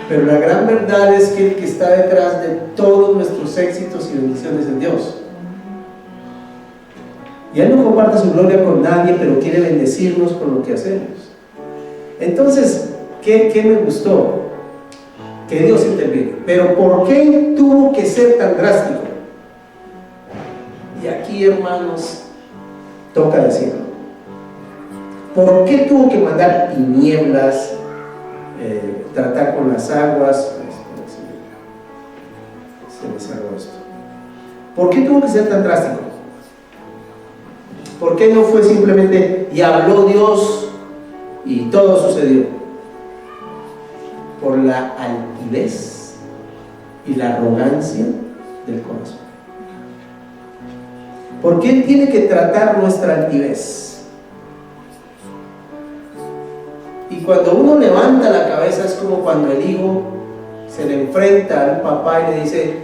Pero la gran verdad es que el que está detrás de todos nuestros éxitos y bendiciones es Dios. Y Él no comparte su gloria con nadie, pero quiere bendecirnos con lo que hacemos. Entonces, ¿qué me gustó? Que Dios interviene. Pero ¿por qué tuvo que ser tan drástico? Y aquí, hermanos, toca decirlo. ¿Por qué tuvo que mandar tinieblas, tratar con las aguas? Se me cerró esto. ¿Por qué tuvo que ser tan drástico? ¿Por qué no fue simplemente y habló Dios y todo sucedió? Por la altivez y la arrogancia del corazón. ¿Por qué tiene que tratar nuestra altivez? Y cuando uno levanta la cabeza es como cuando el hijo se le enfrenta al papá y le dice,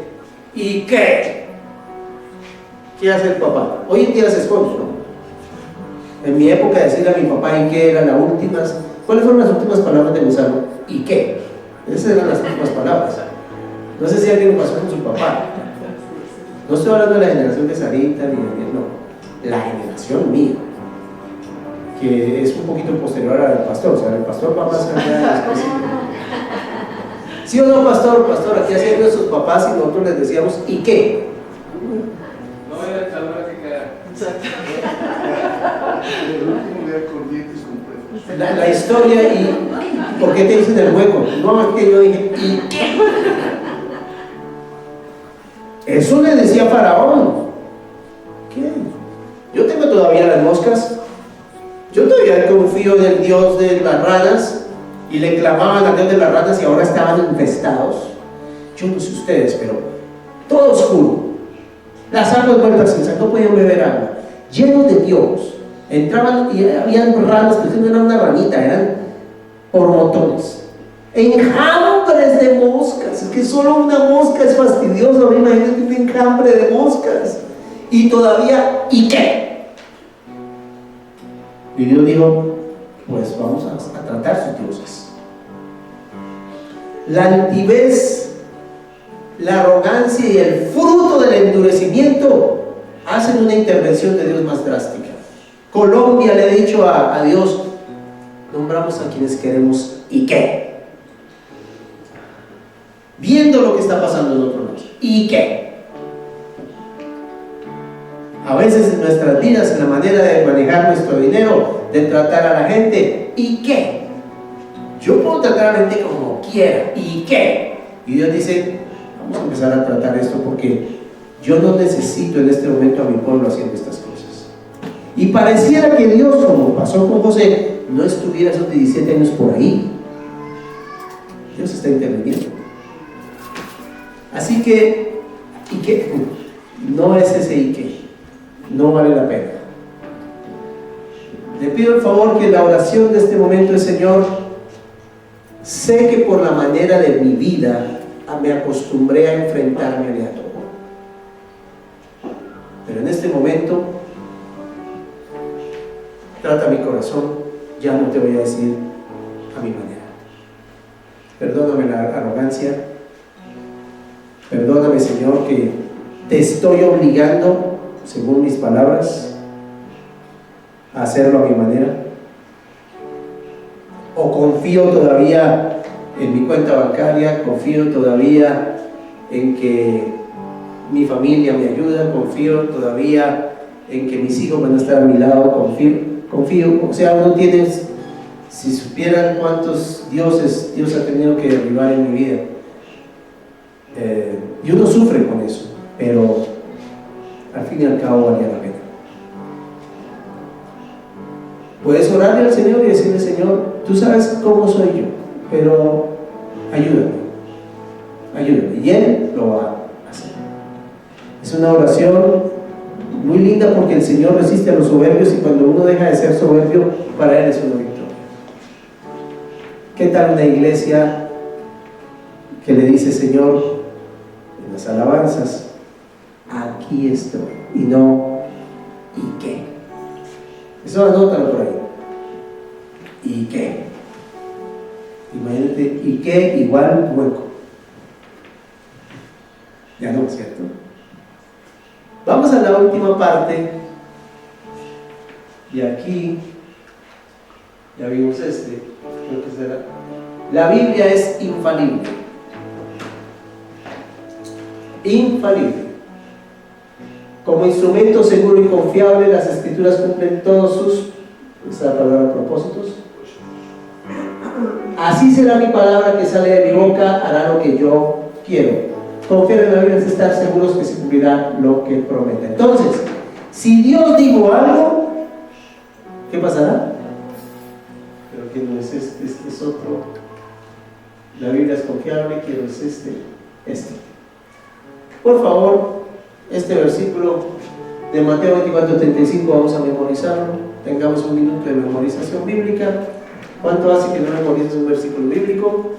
¿y qué? ¿Qué hace el papá? Hoy en día se esconde, ¿no? En mi época decirle a mi papá ¿y qué? Eran las últimas. ¿Cuáles fueron las últimas palabras de Gonzalo? ¿Y qué? Esas eran las últimas palabras. No sé si alguien lo pasó con su papá. No estoy hablando de la generación de Sarita ni de no, la generación mía, que es un poquito posterior al pastor. O sea, el pastor va más allá de las cosas. ¿Sí o no, pastor? Pastor, aquí hacían nuestros papás y nosotros les decíamos ¿y qué? No era tal hora que quedara. Exacto. El último día con dientes completos. La historia y ¿por qué te dicen el hueco? No, es que yo dije ¿y qué? Eso le decía Faraón. ¿Qué? Yo tengo todavía las moscas. Yo todavía confío en el Dios de las ranas y le clamaban al Dios de las ranas y ahora estaban infestados. Yo no sé ustedes, pero todo oscuro. las aguas vueltas sin no podían beber agua, llenos de piojos. Entraban y habían ranas, pero no era una ranita, eran por montones. Enjambres de moscas, es que solo una mosca es fastidiosa, me imagino que un enjambre de moscas. Y todavía, ¿y qué? Y Dios dijo, pues vamos a tratar sus dioses. La altivez, la arrogancia y el fruto del endurecimiento hacen una intervención de Dios más drástica. Colombia le ha dicho a Dios, nombramos a quienes queremos, ¿y qué? Viendo lo que está pasando en otro lado, ¿y qué? A veces en nuestras vidas, en la manera de manejar nuestro dinero, de tratar a la gente, ¿y qué? Yo puedo tratar a la gente como quiera, ¿y qué? Y Dios dice, vamos a empezar a tratar esto porque yo no necesito en este momento a mi pueblo haciendo estas cosas. Y pareciera que Dios, como pasó con José, no estuviera esos 17 años por ahí. Dios está interviniendo. Así que, ¿y qué? No es ese ¿y qué? No vale la pena. Le pido el favor que la oración de este momento es, Señor, sé que por la manera de mi vida me acostumbré a enfrentarme a todo. Pero en este momento, trata mi corazón, ya no te voy a decir a mi manera. Perdóname la arrogancia, perdóname, Señor, que te estoy obligando, según mis palabras, a hacerlo a mi manera. O confío todavía en mi cuenta bancaria, confío todavía en que mi familia me ayuda, confío todavía en que mis hijos van a estar a mi lado, confío, o sea, uno tiene, si supieran cuántos dioses Dios ha tenido que derribar en mi vida, y uno sufre con eso, pero al fin y al cabo valía la pena. Puedes orarle al Señor y decirle, Señor, tú sabes cómo soy yo, pero ayúdame, y Él lo va a hacer. Es una oración muy linda porque el Señor resiste a los soberbios y cuando uno deja de ser soberbio, para Él es una victoria. ¿Qué tal una iglesia que le dice, Señor, en las alabanzas, aquí estoy, y no, ¿y qué? Eso anótalo por ahí. ¿Y qué? Imagínate, ¿y qué? Igual hueco. Ya no, ¿cierto? Vamos a la última parte. Y aquí, ya vimos creo que será. La Biblia es infalible. Infalible. Como instrumento seguro y confiable, las Escrituras cumplen todos sus, esa palabra, propósitos. Así será mi palabra que sale de mi boca, hará lo que yo quiero. Confiar en la Biblia es estar seguros que se cumplirá lo que promete. Entonces, si Dios dijo algo, ¿qué pasará? Pero que no es este es otro. La Biblia es confiable, quiero es este. Por favor, este versículo de Mateo 24:35 vamos a memorizarlo. Tengamos un minuto de memorización bíblica. ¿Cuánto hace que no memorices un versículo bíblico?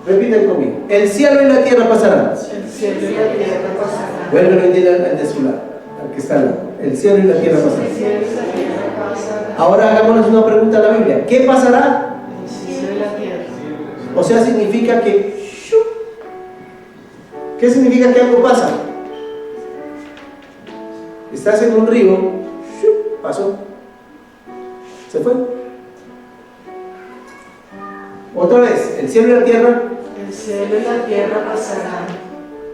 Repiten conmigo. El cielo y la tierra pasarán. El cielo y la tierra pasarán. Vuelve a decir al de su lado, al que está al lado. El cielo y la tierra pasarán. El cielo y la tierra pasarán. Ahora hagámonos una pregunta a la Biblia. ¿Qué pasará? El cielo y la tierra. O sea, significa que... ¿Qué significa que algo pasa? Estás en un río, pasó, se fue. Otra vez, el cielo y la tierra. El cielo y la tierra pasarán.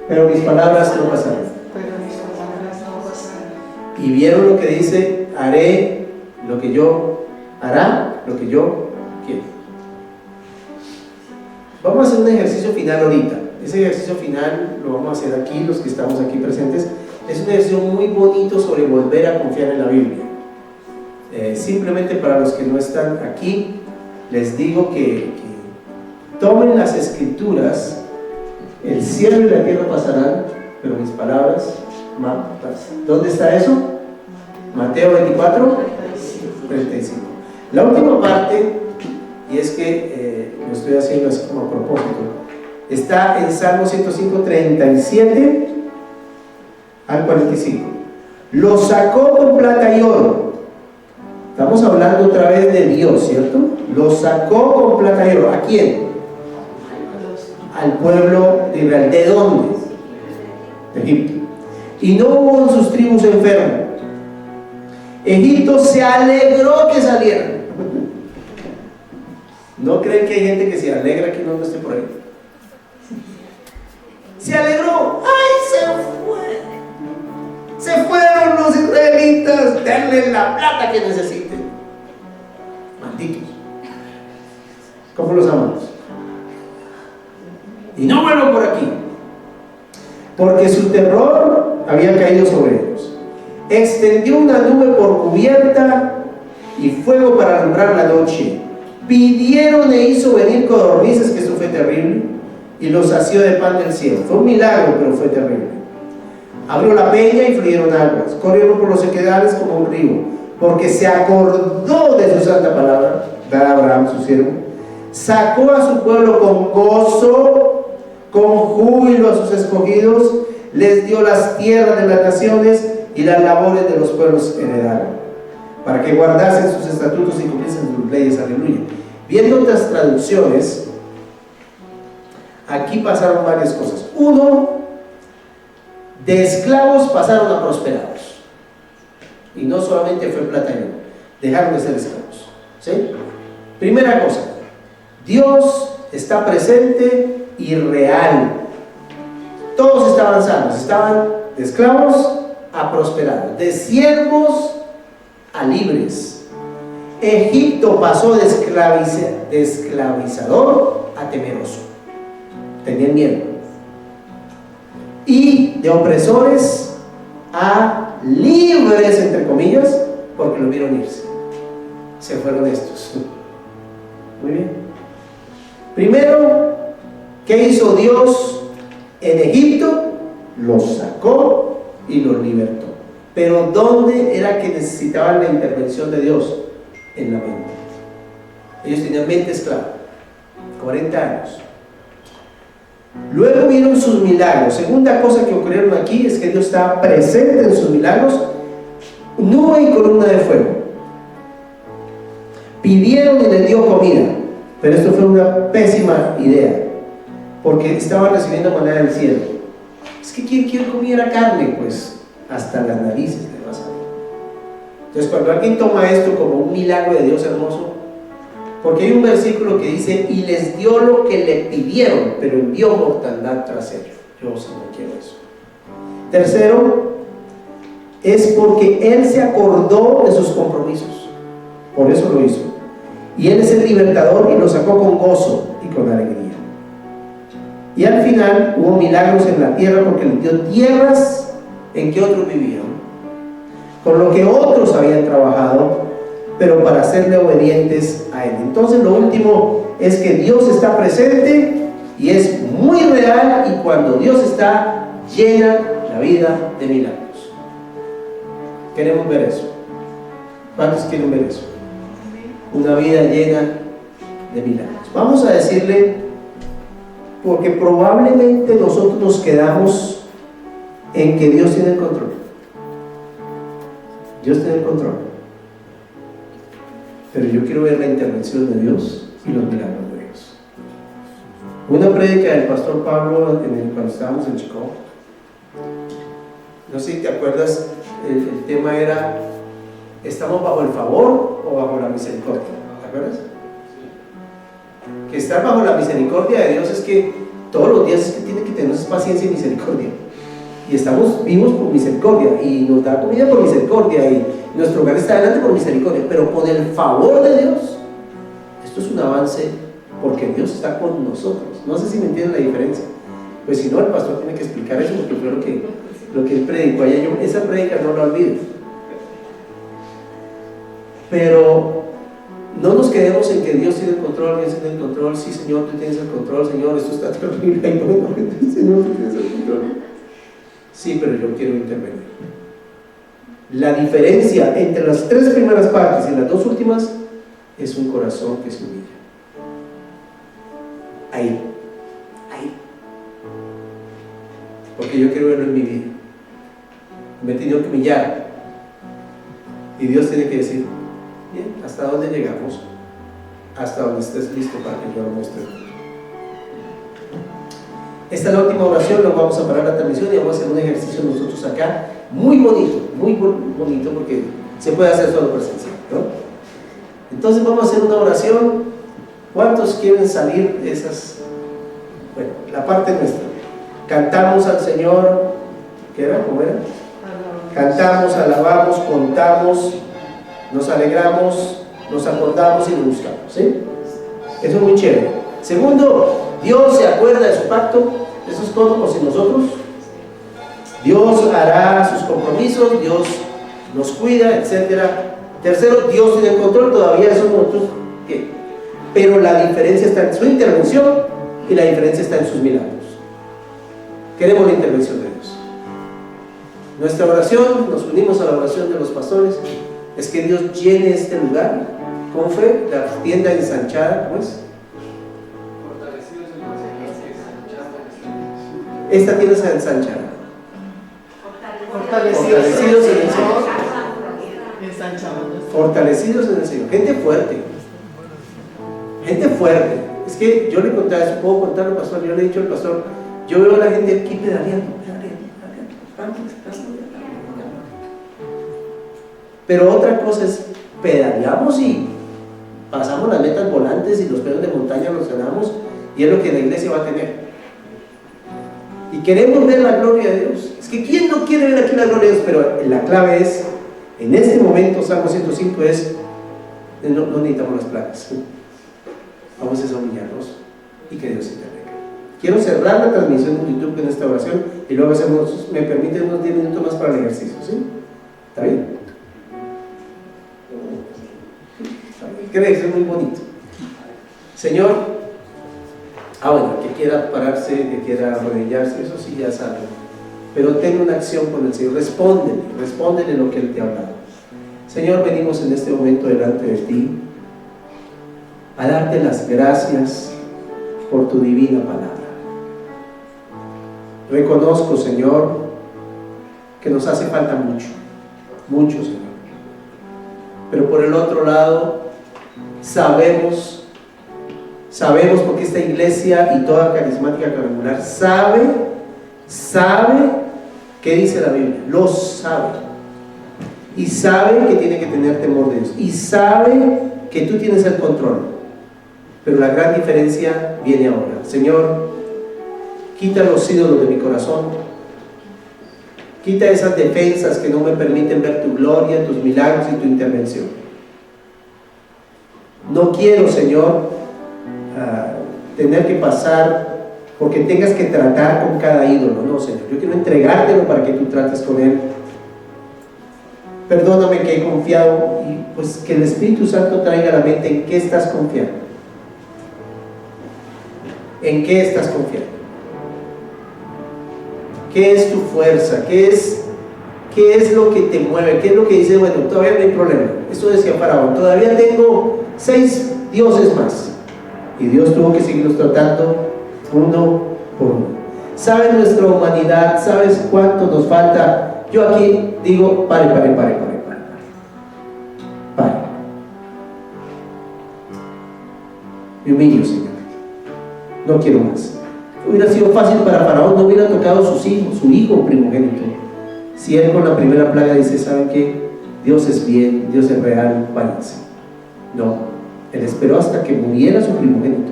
Pero mis palabras no pasarán. Pero mis palabras no pasarán. Y vieron lo que dice, haré lo que yo, hará lo que yo quiero. Vamos a hacer un ejercicio final ahorita. Ese ejercicio final lo vamos a hacer aquí, los que estamos aquí presentes. Es un ejercicio muy bonito sobre volver a confiar en la Biblia. Simplemente para los que no están aquí, les digo que tomen las Escrituras. El cielo y la tierra pasarán, pero mis palabras ¿Dónde está eso? Mateo 24, 35. La última parte, y es que lo estoy haciendo así como a propósito, está en Salmo 105, 37 al 45. Lo sacó con plata y oro. Estamos hablando otra vez de Dios, ¿cierto? Lo sacó con plata y oro. ¿A quién? Al pueblo de Israel. ¿De dónde? De Egipto. Y no hubo en sus tribus enfermo. Egipto se alegró que salieran. ¿No creen que hay gente que se alegra que no esté por ahí? Se alegró. ¡Ay, se fue! Se fueron los israelitas. Denle la plata que necesiten. Malditos. ¿Cómo los amamos? Y no vuelvo por aquí, porque su terror había caído sobre ellos. Extendió una nube por cubierta y fuego para alumbrar la noche. Pidieron e hizo venir codornices, que eso fue terrible, y los sació de pan del cielo. Fue un milagro, pero fue terrible. Abrió la peña y fluyeron aguas. Corrieron por los sequedales como un río, porque se acordó de su santa palabra, da a Abraham su siervo. Sacó a su pueblo con gozo, con júbilo a sus escogidos. Les dio las tierras de las naciones y las labores de los pueblos heredaron, para que guardasen sus estatutos y cumpliesen sus leyes. Aleluya. Viendo otras traducciones, aquí pasaron varias cosas. Uno, de esclavos pasaron a prosperados, y no solamente fue plata y oro, dejaron de ser esclavos. ¿Sí? Primera cosa, Dios está presente y real. Todos estaban sanos, estaban de esclavos a prosperados, de siervos a libres. Egipto pasó de esclavizador a temeroso. Tenían miedo. Y de opresores a libres, entre comillas, porque lo vieron irse. Se fueron estos. Muy bien. Primero, ¿qué hizo Dios en Egipto? Los sacó y los libertó. Pero ¿dónde era que necesitaban la intervención de Dios? En la mente. Ellos tenían mente esclava, 40 años. Luego vieron sus milagros. Segunda cosa que ocurrieron aquí es que Dios estaba presente en sus milagros. Nube y columna de fuego. Pidieron y les dio comida, pero esto fue una pésima idea, porque estaban recibiendo maná del cielo. Es que ¿quién comiera carne? Pues hasta las narices le va a salir. Entonces, cuando alguien toma esto como un milagro de Dios hermoso, porque hay un versículo que dice: y les dio lo que le pidieron, pero envió mortandad tras ellos. Yo no quiero eso. Tercero, es porque Él se acordó de sus compromisos. Por eso lo hizo. Y Él es el libertador y lo sacó con gozo y con alegría. Y al final hubo milagros en la tierra, porque les dio tierras en que otros vivieron, con lo que otros habían trabajado, pero para serle obedientes a Él. Entonces, lo último es que Dios está presente y es muy real, y cuando Dios está, llena la vida de milagros. Queremos ver eso. ¿Cuántos quieren ver eso? Una vida llena de milagros. Vamos a decirle, porque probablemente nosotros nos quedamos en que Dios tiene el control. Dios tiene el control. Pero yo quiero ver la intervención de Dios y los milagros de Dios. Una prédica del pastor Pablo cuando estábamos en Chicago. No sé si te acuerdas, el tema era: ¿estamos bajo el favor o bajo la misericordia? ¿Te acuerdas? Que estar bajo la misericordia de Dios es que todos los días es que tiene que tener paciencia y misericordia. Y estamos vivos por misericordia, y nos da comida por misericordia, y nuestro hogar está adelante por misericordia. Pero con el favor de Dios, esto es un avance, porque Dios está con nosotros. No sé si me entienden la diferencia. Pues si no, el pastor tiene que explicar eso, porque fue lo que él predicó allá. Esa prédica no la olvido. Pero no nos quedemos en que Dios tiene el control, Dios tiene el control. Sí, Señor, tú tienes el control, Señor, esto está terrible. Señor, tú tienes el control. Sí, pero yo quiero intervenir. La diferencia entre las 3 primeras partes y las 2 últimas es un corazón que se humilla. Ahí. Porque yo quiero verlo en mi vida. Me he tenido que humillar. Y Dios tiene que decir, bien, ¿hasta dónde llegamos? Hasta donde estés listo para que yo lo muestre. Esta es la última oración, luego vamos a parar la transmisión y vamos a hacer un ejercicio nosotros acá, muy bonito, porque se puede hacer solo presencial, ¿no? Entonces vamos a hacer una oración. ¿Cuántos quieren salir de esas? Bueno, la parte nuestra. Cantamos al Señor, ¿qué era? ¿Cómo era? Cantamos, alabamos, contamos, nos alegramos, nos acordamos y nos buscamos, ¿sí? Eso es muy chévere. Segundo, Dios se acuerda de su pacto. Eso es todo, por si nosotros. Dios hará sus compromisos, Dios nos cuida, etc. Tercero, Dios tiene el control, todavía eso nosotros, ¿qué? Pero la diferencia está en su intervención y la diferencia está en sus milagros. Queremos la intervención de Dios. Nuestra oración, nos unimos a la oración de los pastores, es que Dios llene este lugar. ¿Cómo fue? La tienda ensanchada, ¿cómo es? Esta tienda se ensanchará. Fortalecidos en el Señor. Fortalecidos en el Señor. Gente fuerte. Gente fuerte. Es que yo le contaba eso, puedo contarlo, pastor. Yo le he dicho al pastor, yo veo a la gente aquí pedaleando. Pero otra cosa es, pedaleamos y pasamos las metas volantes y los pedos de montaña los ganamos, y es lo que la iglesia va a tener. Y queremos ver la gloria de Dios. Es que ¿quién no quiere ver aquí la gloria de Dios? Pero la clave es, en este momento, Salmo 105 es, no necesitamos las placas. Vamos a humillarnos y que Dios intervenga. Quiero cerrar la transmisión de YouTube con esta oración y luego hacemos, me permiten unos 10 minutos más para el ejercicio, ¿sí? ¿Está bien? Creo que es muy bonito. Señor, bueno, que quiera pararse, que quiera arrodillarse, eso sí ya sabe, pero ten una acción con el Señor. Respóndele lo que Él te ha hablado. Señor, venimos en este momento delante de ti a darte las gracias por tu divina palabra. Reconozco, Señor, que nos hace falta mucho, Señor, pero por el otro lado sabemos porque esta iglesia y toda carismática cuadrangular sabe qué dice la Biblia, lo sabe, y sabe que tiene que tener temor de Dios, y sabe que tú tienes el control, pero la gran diferencia viene ahora. Señor, quita los ídolos de mi corazón, quita esas defensas que no me permiten ver tu gloria, tus milagros y tu intervención. No quiero, Señor, tener que pasar porque tengas que tratar con cada ídolo. No, Señor, yo quiero entregártelo para que tú trates con él. Perdóname que he confiado, y pues que el Espíritu Santo traiga a la mente en qué estás confiando. ¿En qué estás confiando? ¿Qué es tu fuerza? ¿Qué es lo que te mueve? ¿Qué es lo que dice, bueno, todavía no hay problema? Esto decía Faraón, todavía tengo 6 dioses más. Y Dios tuvo que seguirlos tratando uno por uno. ¿Sabes nuestra humanidad? ¿Sabes cuánto nos falta? Yo aquí digo, pare. Me humillo, Señor. No quiero más. Hubiera sido fácil para Faraón, no hubiera tocado sus hijos, su hijo primogénito. Si él con la primera plaga dice, ¿saben qué? Dios es bien, Dios es real, váyanse. No, él esperó hasta que muriera su primogénito.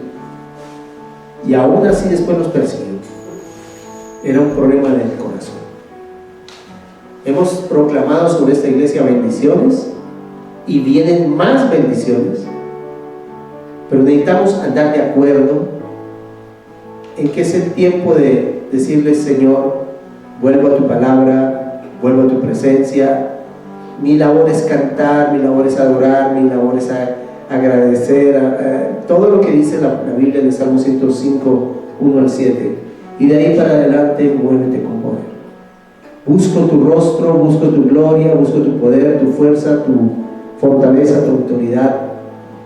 Y aún así después los persiguió. Era un problema en el corazón. Hemos proclamado sobre esta iglesia bendiciones y vienen más bendiciones, pero necesitamos andar de acuerdo en que es el tiempo de decirle, Señor, vuelvo a tu palabra, vuelvo a tu presencia. Mi labor es cantar, mi labor es adorar, mi labor es agradecer, todo lo que dice la Biblia en el Salmo 105, 1 al 7. Y de ahí para adelante, muévete con poder. Busco tu rostro, busco tu gloria, busco tu poder, tu fuerza, tu fortaleza, tu autoridad.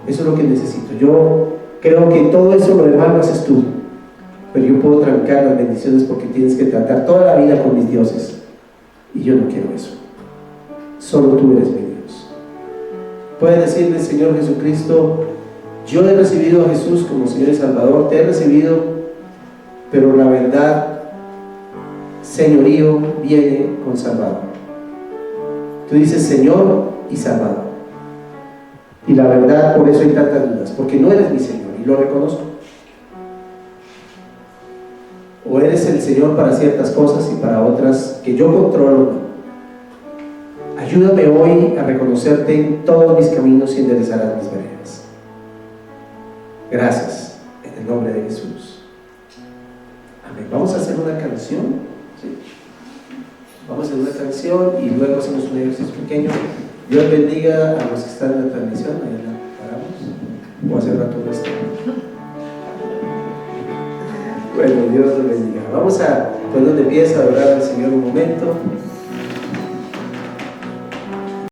Eso es lo que necesito. Yo creo que todo eso lo demás lo haces tú, pero yo puedo trancar las bendiciones porque tienes que tratar toda la vida con mis dioses, y yo no quiero eso. Solo tú eres mi Dios. Puedes decirle: Señor Jesucristo, yo he recibido a Jesús como Señor y Salvador, te he recibido, pero la verdad, señorío viene con Salvador. Tú dices Señor y Salvador, y la verdad, por eso hay tantas dudas, porque no eres mi Señor, y lo reconozco. O eres el Señor para ciertas cosas y para otras que yo controlo no. Ayúdame hoy a reconocerte en todos mis caminos y enderezarás mis veredas. Gracias, en el nombre de Jesús. Amén. Vamos a hacer una canción. ¿Sí? Vamos a hacer una canción y luego hacemos un ejercicio pequeño. Dios bendiga a los que están en la transmisión. Ahí la paramos. Voy a hacer una turba esta. Bueno, Dios los bendiga. Vamos a ponernos de pie a adorar al Señor un momento.